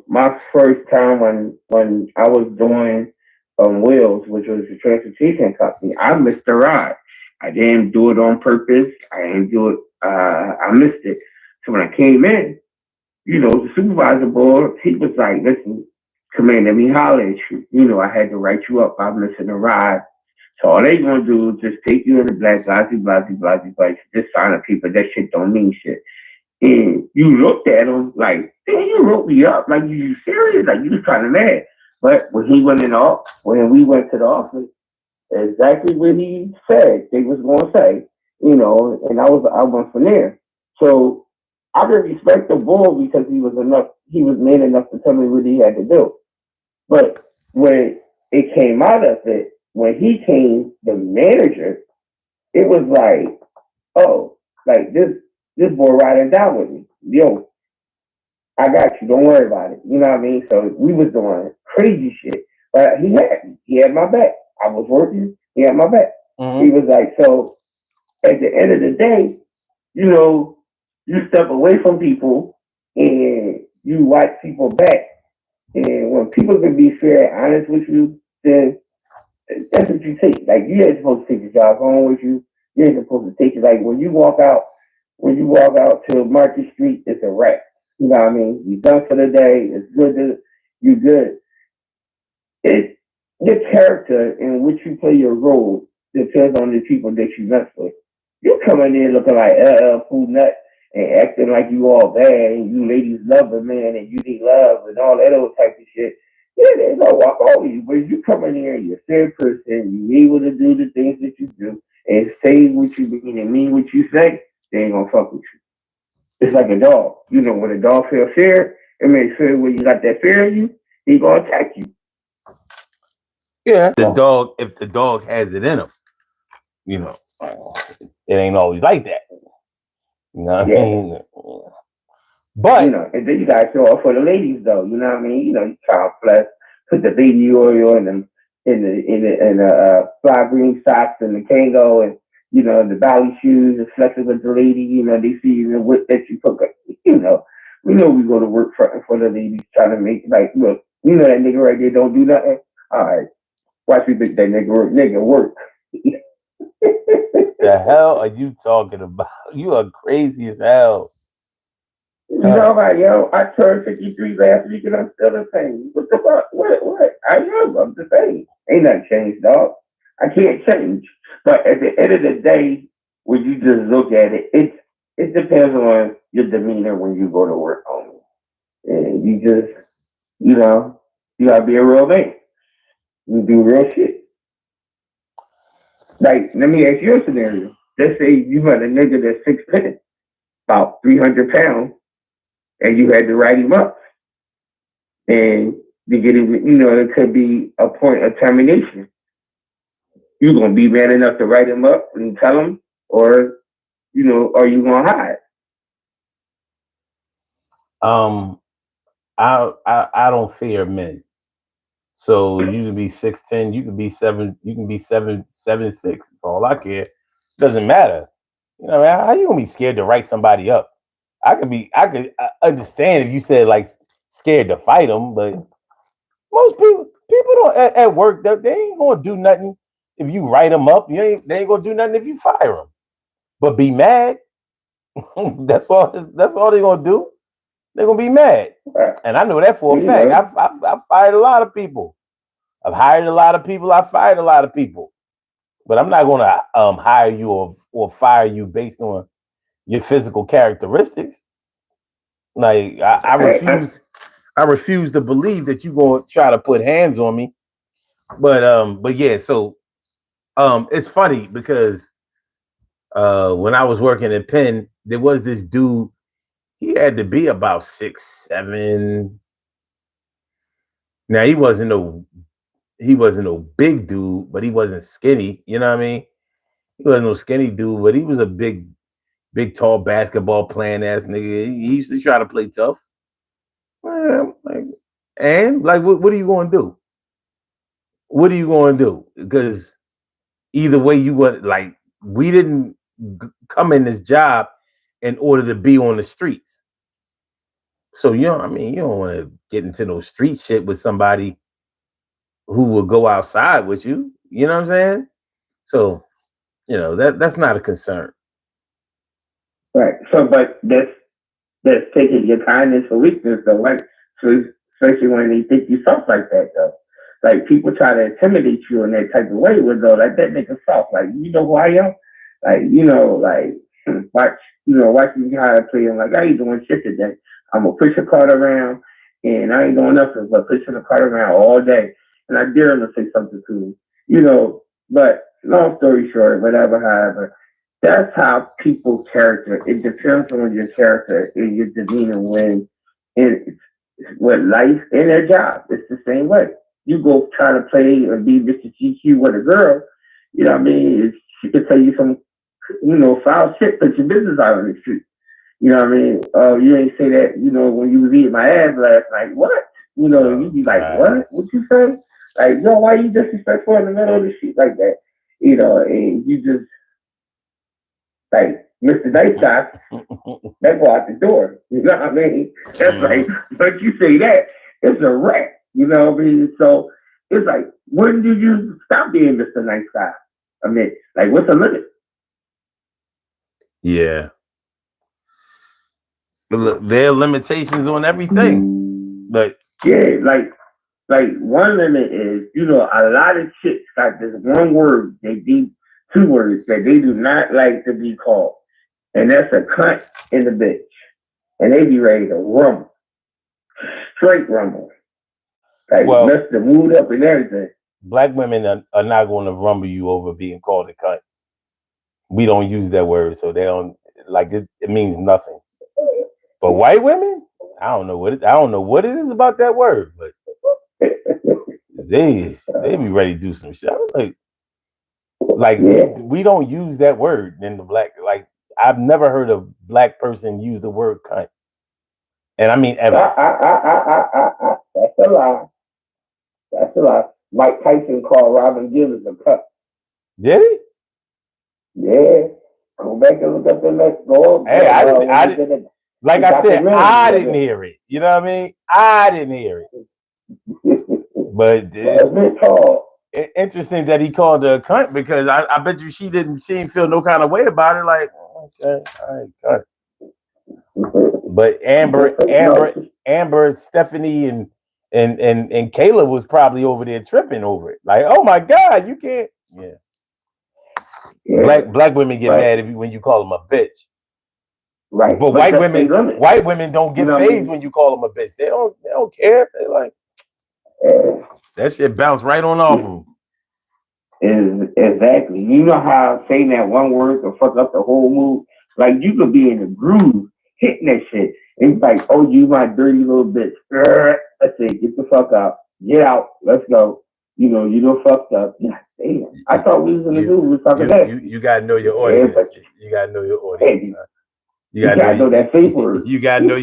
my first time when I was doing Wheels, which was a transportation company, I missed the ride. I didn't do it on purpose. I didn't do it. I missed it. So when I came in, the supervisor board, he was like, listen, Commander, let me holler at you. I had to write you up. I'm missing a ride. So all they gonna do is just take you in the black, blah, just sign a paper. That shit don't mean shit. And you looked at him like, damn, you wrote me up. Like, you serious? Like, you was trying to mad. But when we went to the office, exactly what he said they was gonna say, and I went from there. So I can respect the bull because he was man enough to tell me what he had to do. But when it came out of it, when he came, the manager, it was like, oh, like this boy riding down with me. Yo, I got you. Don't worry about it. You know what I mean? So we was doing crazy shit. But he had me. He had my back. I was working. He had my back. Mm-hmm. He was like, so at the end of the day, you step away from people and you watch people back. And when people can be fair and honest with you, then that's what you take. Like, you ain't supposed to take your job home with you. You ain't supposed to take it. Like, when you walk out to Market Street, it's a wrap. You know what I mean? You done for the day. It's good. You good. It's your character in which you play your role depends on the people that you mess with. You coming in looking like food nut and acting like you all bad and you ladies love a man and you need love and all that old type of shit. Yeah, they gonna walk over you. But if you come in here and you're a fair person, you able to do the things that you do and say what you mean and mean what you say, they ain't gonna fuck with you. It's like a dog. When a dog feels fear, it makes sure when you got that fear in you, he gonna attack you. Yeah. If the dog has it in him, it ain't always like that. You know what I mean? But and then you gotta show off for the ladies though. You know what I mean? You child flesh, put the baby oil in the fly green socks and the Kango and the Bally shoes and flexing with the lady. They see you and whip that you put. We know we go to work for the ladies trying to make like look. That nigga right there don't do nothing. All right, watch me think that nigga work. The hell are you talking about? You are crazy as hell. Yo, I turned 53 last week and I'm still the same. What the fuck? What? I'm the same. Ain't nothing changed, dog. I can't change. But at the end of the day, when you just look at it, it depends on your demeanor when you go to work on it. And you just, you gotta be a real man. You do real shit. Like, let me ask you a scenario. Let's say you met a nigga that's 6'10", about 300 pounds, and you had to write him up. and to get it, it could be a point of termination. You gonna be man enough to write him up and tell him, or are you gonna hide? I don't fear men. So you can be 6'10", you can be 7'6". For all I care, doesn't matter. How you gonna be scared to write somebody up? I could understand if you said like scared to fight them, but most people don't at work, they ain't gonna do nothing if you write them up. They ain't gonna do nothing if you fire them. But be mad. That's all they're gonna do. They're gonna be mad, and I know that for a fact. I've fired a lot of people. I've hired a lot of people. I've fired a lot of people. But I'm not gonna hire you or fire you based on your physical characteristics. Like I refuse to believe that you're gonna try to put hands on me. But yeah, so it's funny because when I was working at Penn, there was this dude. He had to be about 6'7". Now he wasn't no big dude, but he wasn't skinny. You know what I mean? He wasn't no skinny dude, but he was a big, tall basketball playing ass nigga. He used to try to play tough. What are you going to do? What are you going to do? Because either way, we didn't come in this job in order to be on the streets. So you don't want to get into no street shit with somebody who will go outside with you. You know what I'm saying? So, that's not a concern. Right. So, but that's taking your kindness for weakness, though. Like, so especially when they think you soft like that, though. Like, people try to intimidate you in that type of way, with though, like that nigga soft. Like, you know who I am? Watch me how I play. I'm like, I ain't doing shit today. I'm gonna push a cart around, and I ain't doing nothing but pushing the cart around all day. And I dare him to say something to him, But long story short, however, that's how people character. It depends on your character and your demeanor with life and their job. It's the same way. You go try to play or be Mr. GQ with a girl, she can tell you some, foul shit, put your business out on the street. You ain't say that, when you was eating my ass last night. What? You'd be like, what? What you say? Like, why you disrespectful in the middle of the street like that? And you just, like, Mr. Nice Guy, that go out the door. You know what I mean? That's like, but you say that, it's a wreck. You know what I mean? So it's like, when do you stop being Mr. Nice Guy? I mean, like, what's the limit? Yeah. There are limitations on everything. But yeah, like one limit is, a lot of chicks got this one word, two words that they do not like to be called. And that's a cunt and a bitch. And they be ready to rumble. Straight rumble. Like, mess the mood up and everything. Black women are not going to rumble you over being called a cunt. We don't use that word, so they don't, like, it means nothing. But white women, I don't know what it is about that word, but they be ready to do some shit. We don't use that word in the black. Like, I've never heard a black person use the word cunt, and I mean ever. That's a lie. That's a lie. Mike Tyson called Robin Givens a cunt. Did he? Yeah. Go back and look up the next goal. Hey, I didn't. Like I said, I didn't hear it. You know what I mean? I didn't hear it. But it's interesting that he called her a cunt, because I bet you she didn't feel no kind of way about it. Like, okay, all right, cunt. But Amber, Stephanie, and Kayla was probably over there tripping over it. Like, oh my God, you can't. Yeah. Black women get mad when you call them a bitch. Right. But white women don't get phased when you call them a bitch. They don't care. They like that shit bounce right on off them. Exactly. You know how saying that one word can fuck up the whole mood? Like, you could be in a groove hitting that shit. It's like, oh, you my dirty little bitch. That's it. Get the fuck out. Get out. Let's go. You don't fucked up. Yeah, damn. I thought we was gonna do. We was talking that. You gotta know your Yeah, audience. but You gotta know your audience. hey, Son. you gotta know that safe word. You gotta know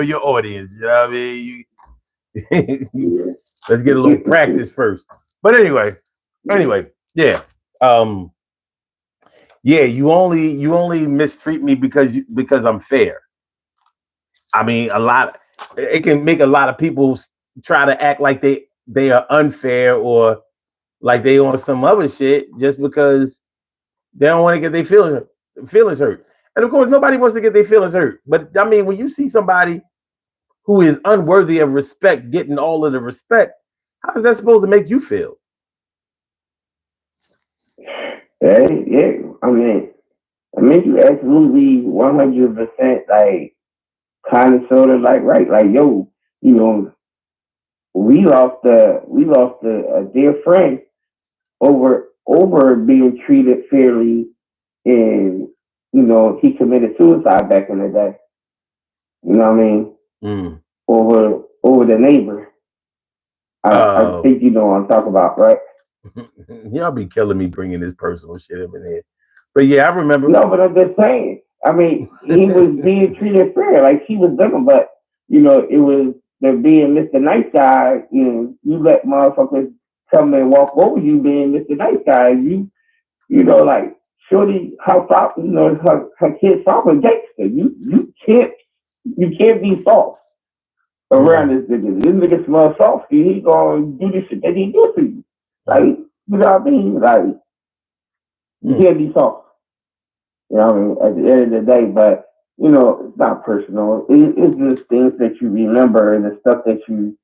your audience. You know what I mean? Yeah. Let's get a little practice first. But anyway, yeah. Yeah, you only mistreat me because I'm fair. I mean, it can make a lot of people try to act like they are unfair or like they on some other shit just because they don't want to get their feelings hurt. And of course, nobody wants to get their feelings hurt. But I mean, when you see somebody who is unworthy of respect getting all of the respect, how is that supposed to make you feel? Yeah. I mean, you absolutely 100% like kind of sort of like right, like yo, we lost a dear friend over being treated fairly, and he committed suicide back in the day. You know what I mean? Mm. Over the neighbor. I think you know what I'm talking about, right? Y'all be killing me bringing this personal shit up in here. But yeah, I remember. No, but I'm just saying. I mean, he was being treated fair, like he was different, but it was the being Mr. Nice Guy. You let motherfuckers come and walk over you being Mr. Nice Guy. Like Shorty, her father, her kid's father gangster. You can't be soft around this nigga. This nigga smell softy. He gonna do the shit that he do to you. Like, you know what I mean? Like, you can't be soft. You know what I mean? At the end of the day, but it's not personal. It's just things that you remember and the stuff that you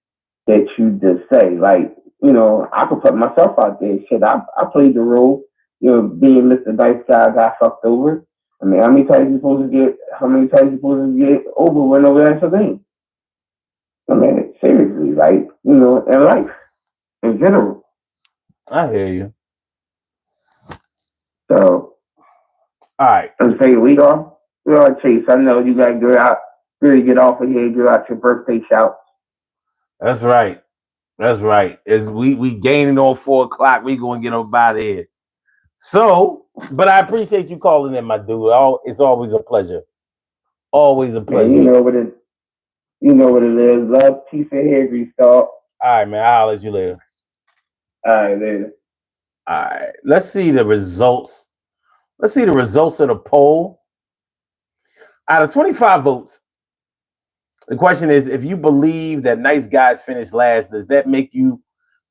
just say. Like, I could put myself out there. Shit, I played the role. Being Mr. Nice Guy, got fucked over. I mean, how many times you supposed to get over when over that's a thing? I mean, seriously, like, in life in general. I hear you. So, all right. I'm saying we all Chase. I know you got to get off of here, get out your birthday shout. That's right. As we gaining on 4:00, we gonna get up out of here. So, but I appreciate you calling in, my dude. It's always a pleasure. Always a pleasure. Man, you know what it is. Love, peace, and hair grease, dog. All right, man. I'll let you later. All right, later. All right. Let's see the results. Let's see the results of the poll. Out of 25 votes, the question is, if you believe that nice guys finish last, does that make you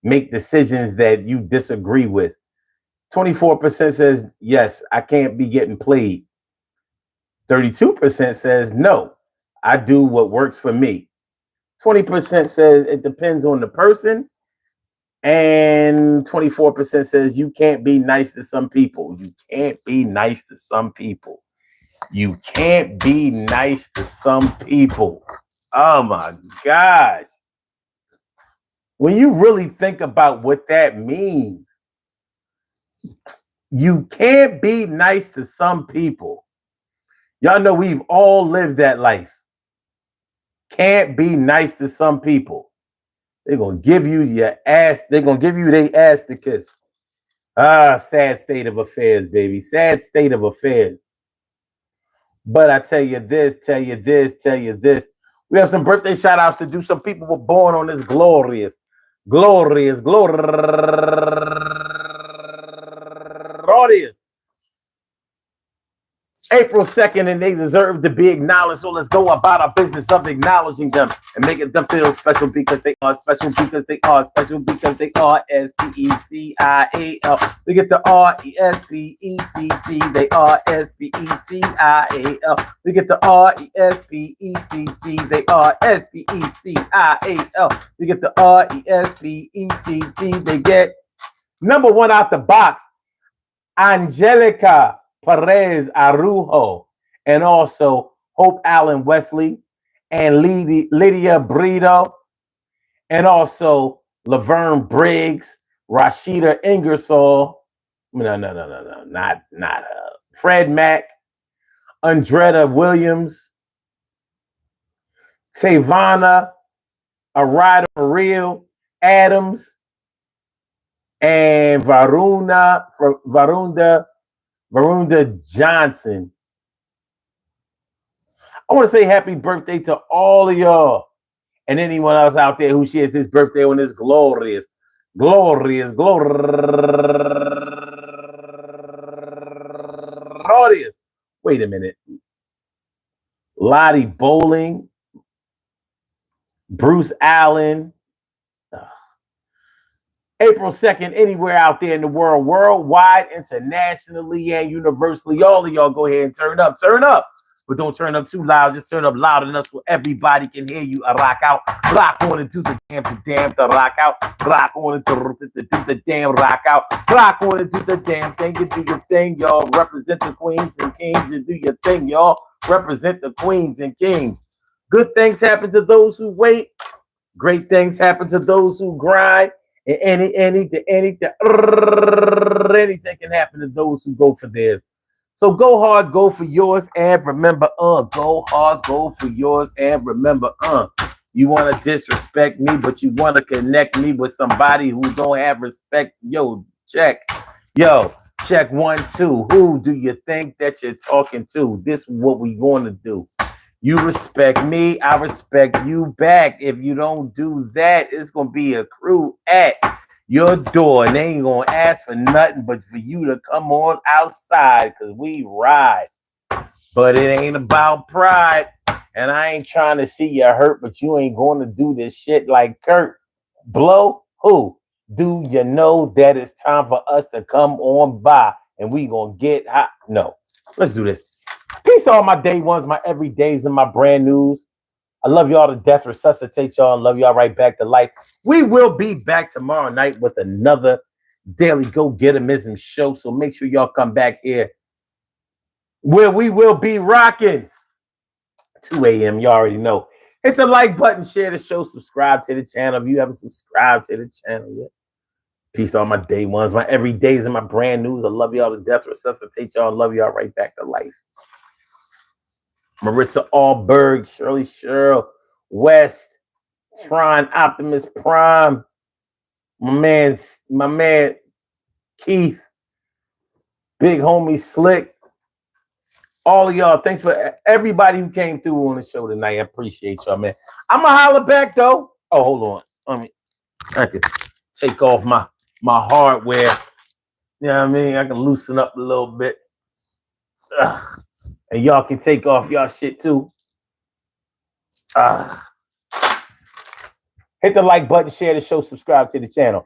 make decisions that you disagree with? 24% says, yes, I can't be getting played. 32% says, no, I do what works for me. 20% says it depends on the person. And 24% says you can't be nice to some people. You can't be nice to some people. You can't be nice to some people. Oh my gosh. When you really think about what that means, you can't be nice to some people. Y'all know we've all lived that life. Can't be nice to some people. They're going to give you your ass. They're going to give you their ass to kiss. Sad state of affairs, baby. Sad state of affairs. But I tell you this. We have some birthday shout outs to do. Some people were born on this glorious April 2nd, and they deserve to be acknowledged. So let's go about our business of acknowledging them and making them feel special because they are special, because they are special, because they are SPECIAL. We get the RESPECT. They are SPECIAL. We get the RESPECT. They are SPECIAL. We get the RESPECT. They get number one out the box, Angelica Perez Arujo, and also Hope Allen Wesley, and Lydia Brito, and also Laverne Briggs, Rashida Ingersoll, not Fred Mack, Andretta Williams, Tavana Arada Real, Adams, and Varunda Johnson. I want to say happy birthday to all of y'all and anyone else out there who shares this birthday on this glorious. Glorious. Wait a minute. Lottie Bowling, Bruce Allen, April 2nd, anywhere out there in the world, worldwide, internationally, and universally. All of y'all go ahead and turn up. But don't turn up too loud. Just turn up loud enough so everybody can hear you. Rock out. Rock on and do the damn to rock out. Rock on and do the damn rock out. Rock on and do the damn thing. You do your thing, y'all. Represent the queens and kings and do your thing, y'all. Represent the queens and kings. Good things happen to those who wait. Great things happen to those who grind. And anything can happen to those who go for theirs. So go hard, go for yours, and remember, go hard, go for yours, and remember, you want to disrespect me, but you want to connect me with somebody who don't have respect. Yo, check 1, 2. Who do you think that you're talking to? This is what we going to do. You respect me, I respect you back. If you don't do that, it's going to be a crew at your door, and they ain't going to ask for nothing but for you to come on outside, because we ride. But it ain't about pride, and I ain't trying to see you hurt, but you ain't going to do this shit like Kurt. Blow who? Do you know that it's time for us to come on by, and we going to get hot? No. Let's do this. Peace to all my day ones, my everydays, and my brand news. I love y'all to death, resuscitate y'all, and love y'all right back to life. We will be back tomorrow night with another Daily Go-Gettemism show, so make sure y'all come back here where we will be rocking 2 a.m. You already know. Hit the like button, share the show, subscribe to the channel if you haven't subscribed to the channel yet. Peace to all my day ones, my everydays, and my brand news. I love y'all to death, resuscitate y'all, and love y'all right back to life. Maritza Allberg, Shirley Cheryl, West, Tron, Optimus Prime, my man Keith, Big Homie Slick, all of y'all. Thanks for everybody who came through on the show tonight. I appreciate y'all, man. I'm gonna holler back though. Oh, hold on. I could take off my hardware. You know what I mean? I can loosen up a little bit. Ugh. And y'all can take off y'all shit too. Hit the like button, share the show, subscribe to the channel.